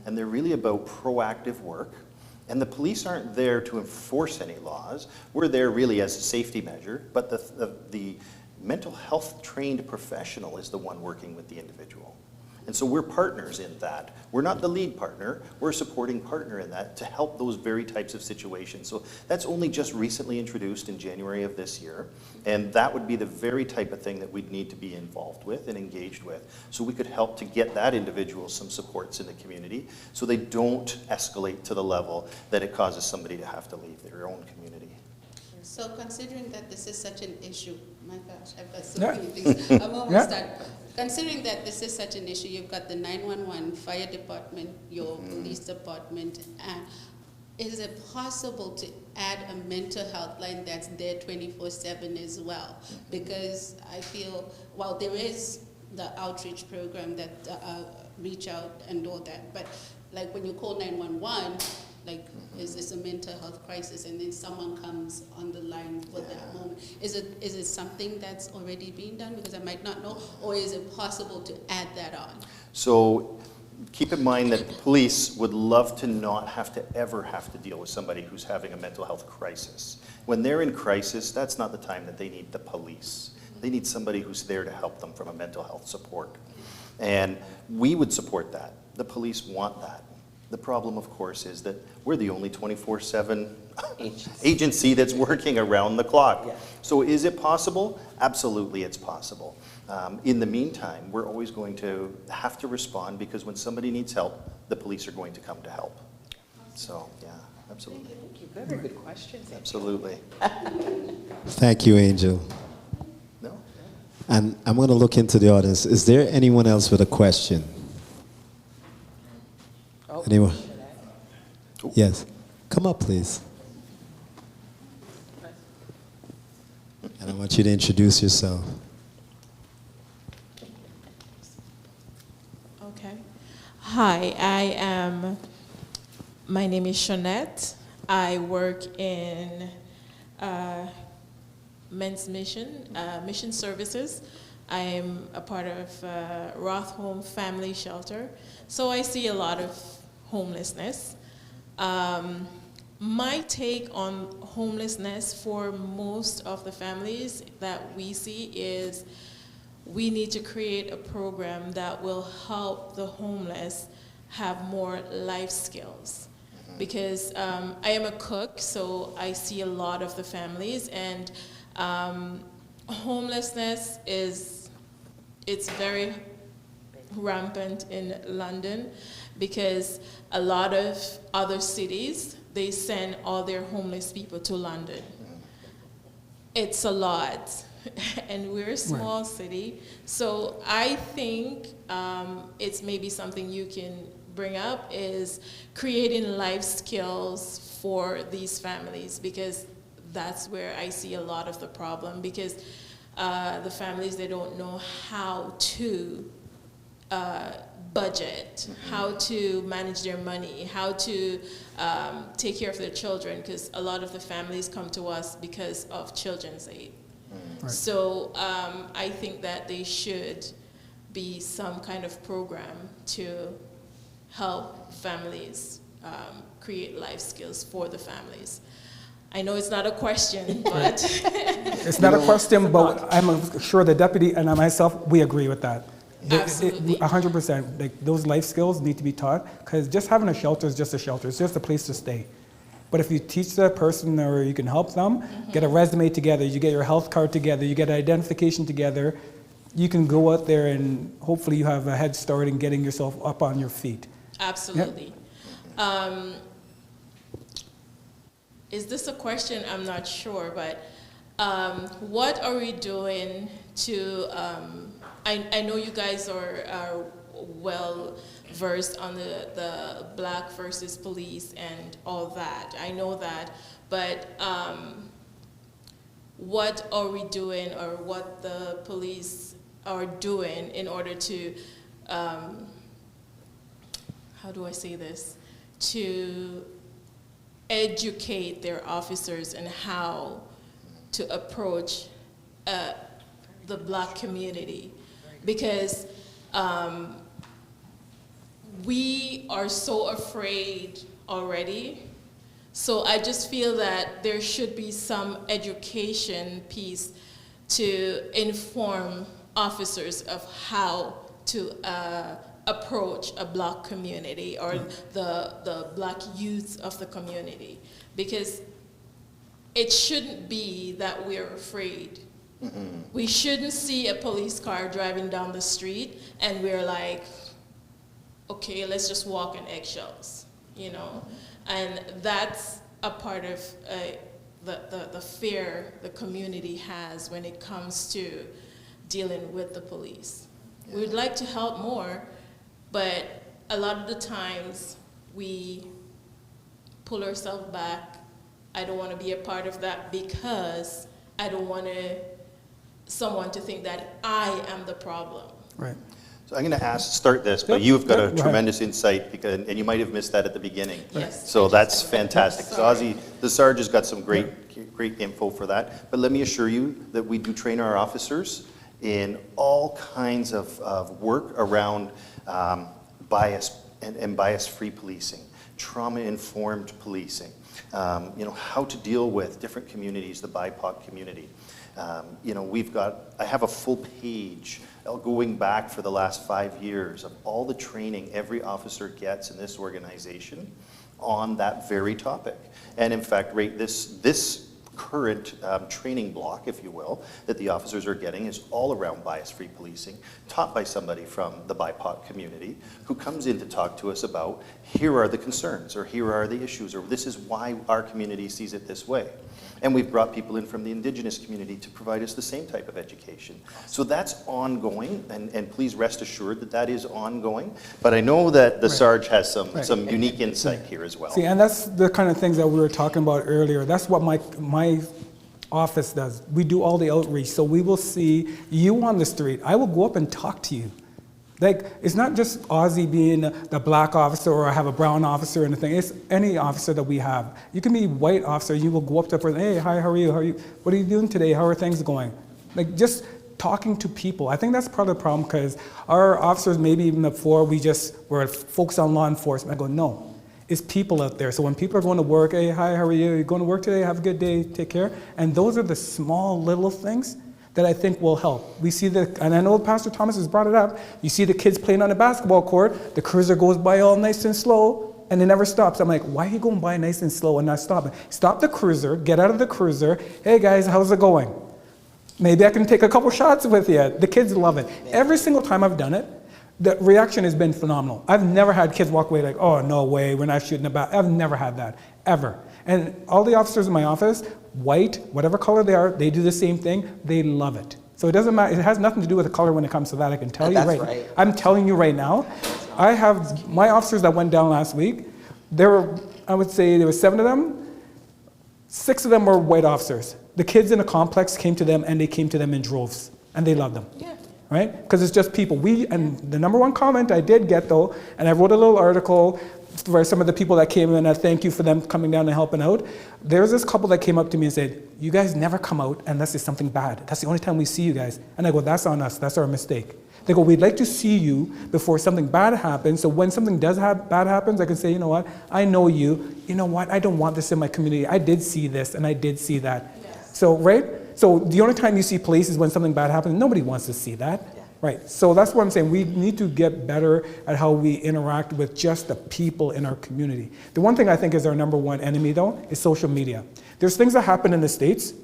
And they're really about proactive work. And the police aren't there to enforce any laws. We're there really as a safety measure, but the mental health trained professional is the one working with the individual. And so we're partners in that. We're not the lead partner, we're a supporting partner in that to help those very types of situations. So that's only just recently introduced in January of this year. And that would be the very type of thing that we'd need to be involved with and engaged with. So we could help to get that individual some supports in the community so they don't escalate to the level that it causes somebody to have to leave their own community. So considering that this is such an issue, my gosh, I've got so Yeah. many things. I'm almost Yeah. done. Considering that this is such an issue, you've got the 911, fire department, your police department, and is it possible to add a mental health line that's there 24/7 as well? Because I feel, while there is the outreach program that reach out and all that, but like when you call 911, Like, is this a mental health crisis? And then someone comes on the line for that moment. Is it something that's already being done? Because I might not know. Or is it possible to add that on? So keep in mind that the police would love to not have to ever have to deal with somebody who's having a mental health crisis. When they're in crisis, that's not the time that they need the police. They need somebody who's there to help them from a mental health support. And we would support that. The want that. The problem, of course, is that we're the only 24/7 agency that's working around the clock. Yeah. So is it possible? Absolutely, it's possible. In the meantime, we're always going to have to respond, because when somebody needs help, the police are going to come to help. So, yeah, absolutely. Thank you. Very good questions. Absolutely. Thank you, Angel. No? And I'm going to look into the audience. Is there anyone else with a question? Oh, Anyone? should I? Yes. Come up, please. And I want you to introduce yourself. Okay. Hi, my name is Shonette. I work in Men's Mission Services. I am a part of Roth Home Family Shelter. So I see a lot of homelessness. My take on homelessness for most of the families that we see is we need to create a program that will help the homeless have more life skills. Because I am a cook, so I see a lot of the families, and homelessness it's very rampant in London, because a lot of other cities, they send all their homeless people to London. It's a lot, and we're a small city. So I think it's maybe something you can bring up, is creating life skills for these families, because that's where I see a lot of the problem, because the families, they don't know how to budget, how to manage their money, how to take care of their children, because a lot of the families come to us because of children's aid. Right. So I think that there should be some kind of program to help families create life skills for the families. I know it's not a question, but It's not a question, but I'm sure the deputy and I myself, we agree with that. Absolutely. 100%. Like, those life skills need to be taught, because just having a shelter is just a shelter. It's just a place to stay. But if you teach that person, or you can help them, get a resume together, you get your health card together, you get identification together, you can go out there and hopefully you have a head start in getting yourself up on your feet. absolutely. Is this a question? I'm not sure, but what are we doing to, I know you guys are well versed on the black versus police and all that. I know that, but what are we doing, or what the police are doing in order to, how do I say this, to educate their officers in how to approach the black community, because we are so afraid already. So I just feel that there should be some education piece to inform officers of how to approach a black community, or the black youth of the community, because it shouldn't be that we're afraid. We shouldn't see a police car driving down the street and we're like, okay, let's just walk in eggshells, you know? And that's a part of the fear the community has when it comes to dealing with the police. Yeah. We'd like to help more, but a lot of the times we pull ourselves back. I don't want to be a part of that, because I don't want someone to think that I am the problem. Right. So I'm going to start this, but Yep, you've got yep, a go ahead. tremendous insight, because, and you might have missed that at the beginning. Yes. So that's fantastic. So Sorry. Ozzy, the Sarge has got some great info for that. But let me assure you that we do train our officers in all kinds of work around bias and bias-free policing, trauma-informed policing, how to deal with different communities, the BIPOC community. I have a full page going back for the last 5 years of all the training every officer gets in this organization on that very topic. And in fact, this current training block, if you will, that the officers are getting is all around bias-free policing, taught by somebody from the BIPOC community who comes in to talk to us about, here are the concerns, or here are the issues, or this is why our community sees it this way. And we've brought people in from the Indigenous community to provide us the same type of education. So that's ongoing, and please rest assured that that is ongoing. But I know that the Sarge has some unique insight here as well. See, and that's the kind of things that we were talking about earlier. That's what my office does. We do all the outreach. So we will see you on the street. I will go up and talk to you. Like, it's not just Ozzy being the black officer or I have a brown officer or anything. It's any officer that we have. You can be white officer. You will go up to the person, hey, hi, how are you? What are you doing today? How are things going? Like, just talking to people. I think that's part of the problem, because our officers, maybe even before, we just were focused on law enforcement. I go, no, it's people out there. So when people are going to work, hey, hi, how are you? You going to work today? Have a good day. Take care. And those are the small little things that I think will help. We see and I know Pastor Thomas has brought it up, you see the kids playing on the basketball court, the cruiser goes by all nice and slow, and it never stops. I'm like, why are you going by nice and slow and not stopping? Stop the cruiser, get out of the cruiser, hey guys, how's it going? Maybe I can take a couple shots with you. The kids love it. Every single time I've done it, the reaction has been phenomenal. I've never had kids walk away like, oh, no way, we're not shooting about. I've never had that, ever. And all the officers in my office, white, whatever color they are, they do the same thing. They love it. So it doesn't matter. It has nothing to do with the color when it comes to that. I can tell you right. I'm telling you right now. I have my officers that went down last week. I would say there were 7 of them. 6 of them were white officers. The kids in the complex came to them, and they came to them in droves, and they loved them. Yeah. Right? Because it's just people. And the number one comment I did get, though, and I wrote a little article for some of the people that came in, and I thank you for them coming down and helping out. There's this couple that came up to me and said, you guys never come out unless it's something bad. That's the only time we see you guys. And I go, that's on us. That's our mistake. They go, we'd like to see you before something bad happens, so when something bad happens, I can say, you know what, I know you. You know what, I don't want this in my community. I did see this, and I did see that. Yes. So, right? So the only time you see police is when something bad happens. Nobody wants to see that. Yeah. Right, so that's what I'm saying. We need to get better at how we interact with just the people in our community. The one thing I think is our number one enemy, though, is social media. There's things that happen in the States.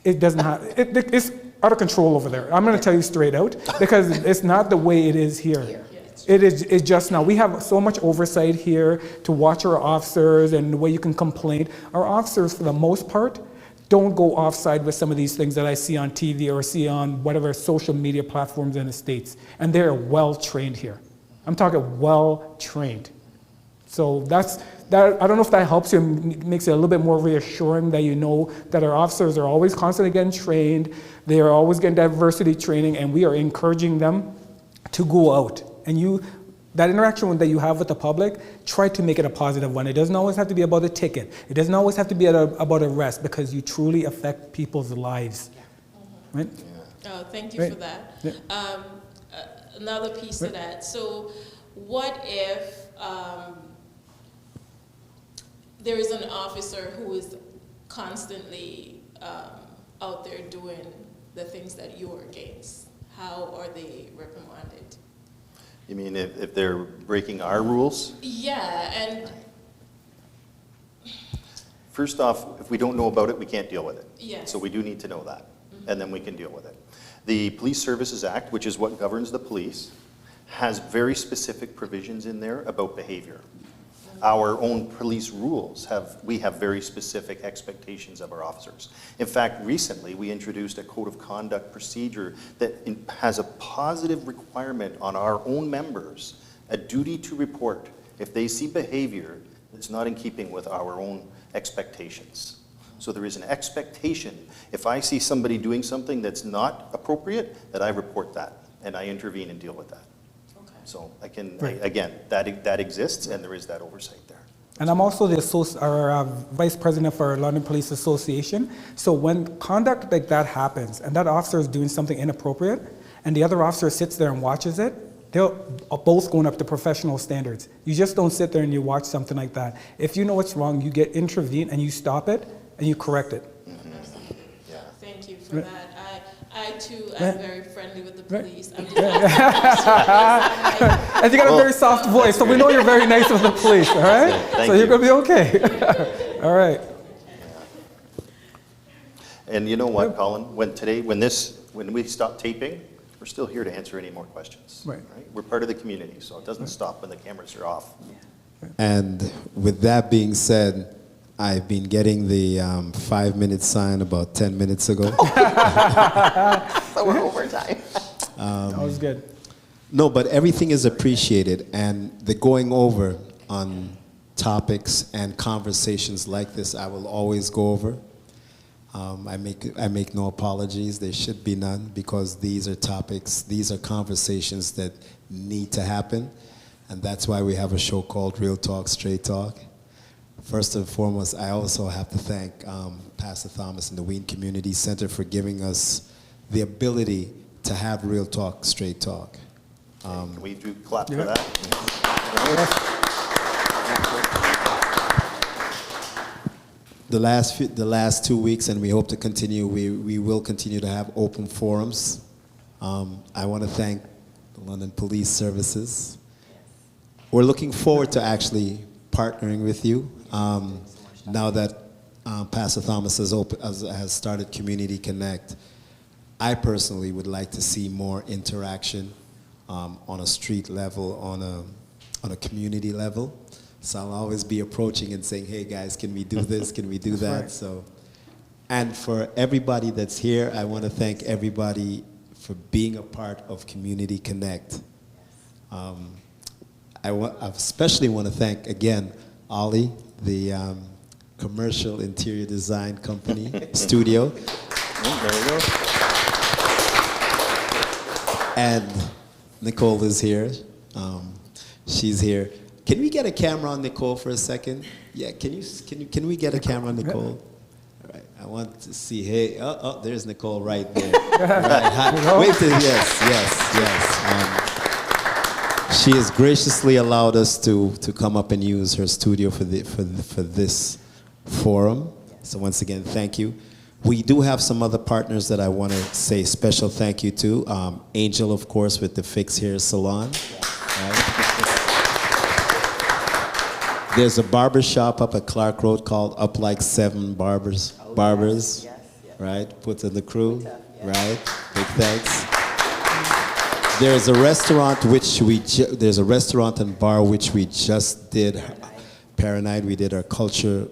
It doesn't have, it's out of control over there. I'm going to tell you straight out, because it's not the way it is here. It's just now. We have so much oversight here to watch our officers and the way you can complain. Our officers, for the most part, don't go offside with some of these things that I see on TV or see on whatever social media platforms in the States. And they're well trained here. I'm talking well trained. So that. I don't know if that helps you and makes it a little bit more reassuring that you know that our officers are always constantly getting trained. They are always getting diversity training, and we are encouraging them to go out. And that interaction that you have with the public, try to make it a positive one. It doesn't always have to be about a ticket. It doesn't always have to be about arrest, because you truly affect people's lives. Mm-hmm. Right? Yeah. Oh, thank you for that. Yeah. Another piece to that. So what if there is an officer who is constantly out there doing the things that you're against? How are they reprimanded? You mean if they're breaking our rules? Yeah, and first off, if we don't know about it, we can't deal with it. Yes. So we do need to know that, and then we can deal with it. The Police Services Act, which is what governs the police, has very specific provisions in there about behavior. Our own police rules we have very specific expectations of our officers. In fact, recently we introduced a code of conduct procedure that has a positive requirement on our own members, a duty to report if they see behavior that's not in keeping with our own expectations. So there is an expectation, if I see somebody doing something that's not appropriate, that I report that and I intervene and deal with that. So I can, Right. again, that exists, and there is that oversight there. And I'm also the vice president for London Police Association. So when conduct like that happens, and that officer is doing something inappropriate, and the other officer sits there and watches it, they're both going up to professional standards. You just don't sit there and you watch something like that. If you know what's wrong, you get intervened and you stop it and you correct it. Yeah. Thank you for that. I too am very friendly with the police. I'm just And you got a very soft voice, so we know you're very nice with the police, all right? Thank So you're you. going to be okay. All right. And you know what, Colin? When we stop taping, we're still here to answer any more questions. Right. We're part of the community, so it doesn't stop when the cameras are off. And with that being said, I've been getting the 5-minute sign about 10 minutes ago. So we're over time. That was good. No, but everything is appreciated, and the going over on topics and conversations like this, I will always go over. I make no apologies. There should be none, because these are topics, these are conversations that need to happen, and that's why we have a show called Real Talk, Straight Talk. First and foremost, I also have to thank Pastor Thomas and the W.E.A.N Community Centre for giving us the ability to have Real Talk, Straight Talk. Can we do clap for Yeah. that? The last 2 weeks, and we hope to continue, we will continue to have open forums. I want to thank the London Police Services. We're looking forward to actually partnering with you. Now that Pastor Thomas has started Community Connect, I personally would like to see more interaction on a street level, on a community level. So I'll always be approaching and saying, hey guys, can we do this? Can we do that? Right. So, and for everybody that's here, I want to thank everybody for being a part of Community Connect. I especially want to thank, again, Ollie, the commercial interior design company, studio. There we go. And Nicole is here. She's here. Can we get a camera on Nicole for a second? Yeah, can we get a camera on Nicole? All right, I want to see, hey, there's Nicole right there. Right, hi. Wait till, yes. She has graciously allowed us to come up and use her studio for this forum. So once again, thank you. We do have some other partners that I want to say special thank you to. Angel, of course, with the Fix Hair Salon. Right? There's a barber shop up at Clark Road called Up Like 7 Barbers. Yes. Right? Put to the crew. Yes. Right? Big thanks. There's a restaurant there's a restaurant and bar which we just did. Paranoid. We did our culture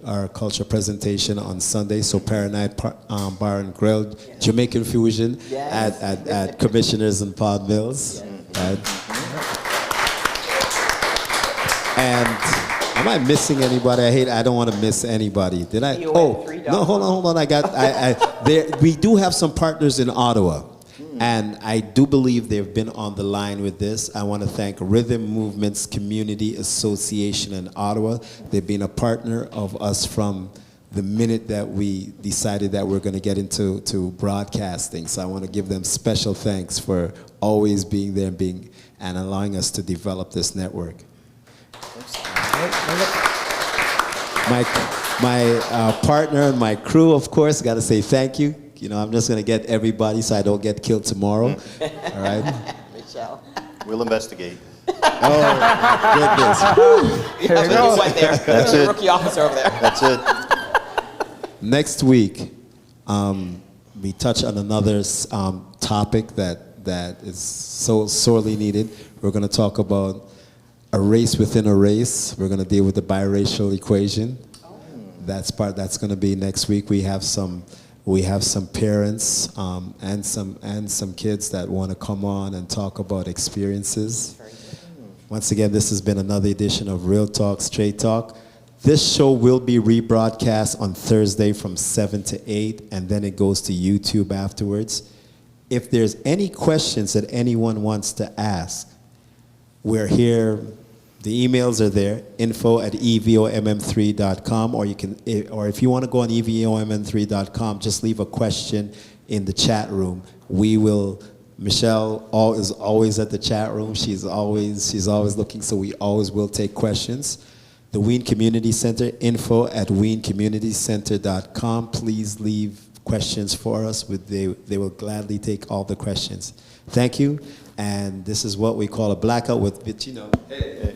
presentation on Sunday. So Paranoid Bar and Grill, Jamaican Fusion at Commissioners and Pod Mills. Right? And am I missing anybody? I don't want to miss anybody. Did I? You went $3. No, hold on. We do have some partners in Ottawa. And I do believe they've been on the line with this. I want to thank Rhythm Movements Community Association in Ottawa. They've been a partner of us from the minute that we decided that we're going to get into broadcasting. So I want to give them special thanks for always being there and allowing us to develop this network. My partner and my crew, of course, got to say thank you. You know, I'm just going to get everybody so I don't get killed tomorrow. All right? Michelle. We'll investigate. Oh, goodness. There you go. Right there. That's There's a it. rookie officer over there. That's it. Next week, we touch on another topic that is so sorely needed. We're going to talk about a race within a race. We're going to deal with the biracial equation. That's going to be next week. We have some parents and some kids that want to come on and talk about experiences. Once again, this has been another edition of Real Talk, Straight Talk. This show will be rebroadcast on Thursday from 7 to 8, and then it goes to YouTube afterwards. If there's any questions that anyone wants to ask, We're here. The emails are there, info@evomm3.com, or if you want to go on evomm3.com, just leave a question in the chat room. Michelle is always at the chat room. She's always looking, so we always will take questions. The W.E.A.N Community Centre, info@WEANCommunityCenter.com. Please leave questions for us. They will gladly take all the questions. Thank you. And this is what we call a blackout with Hey.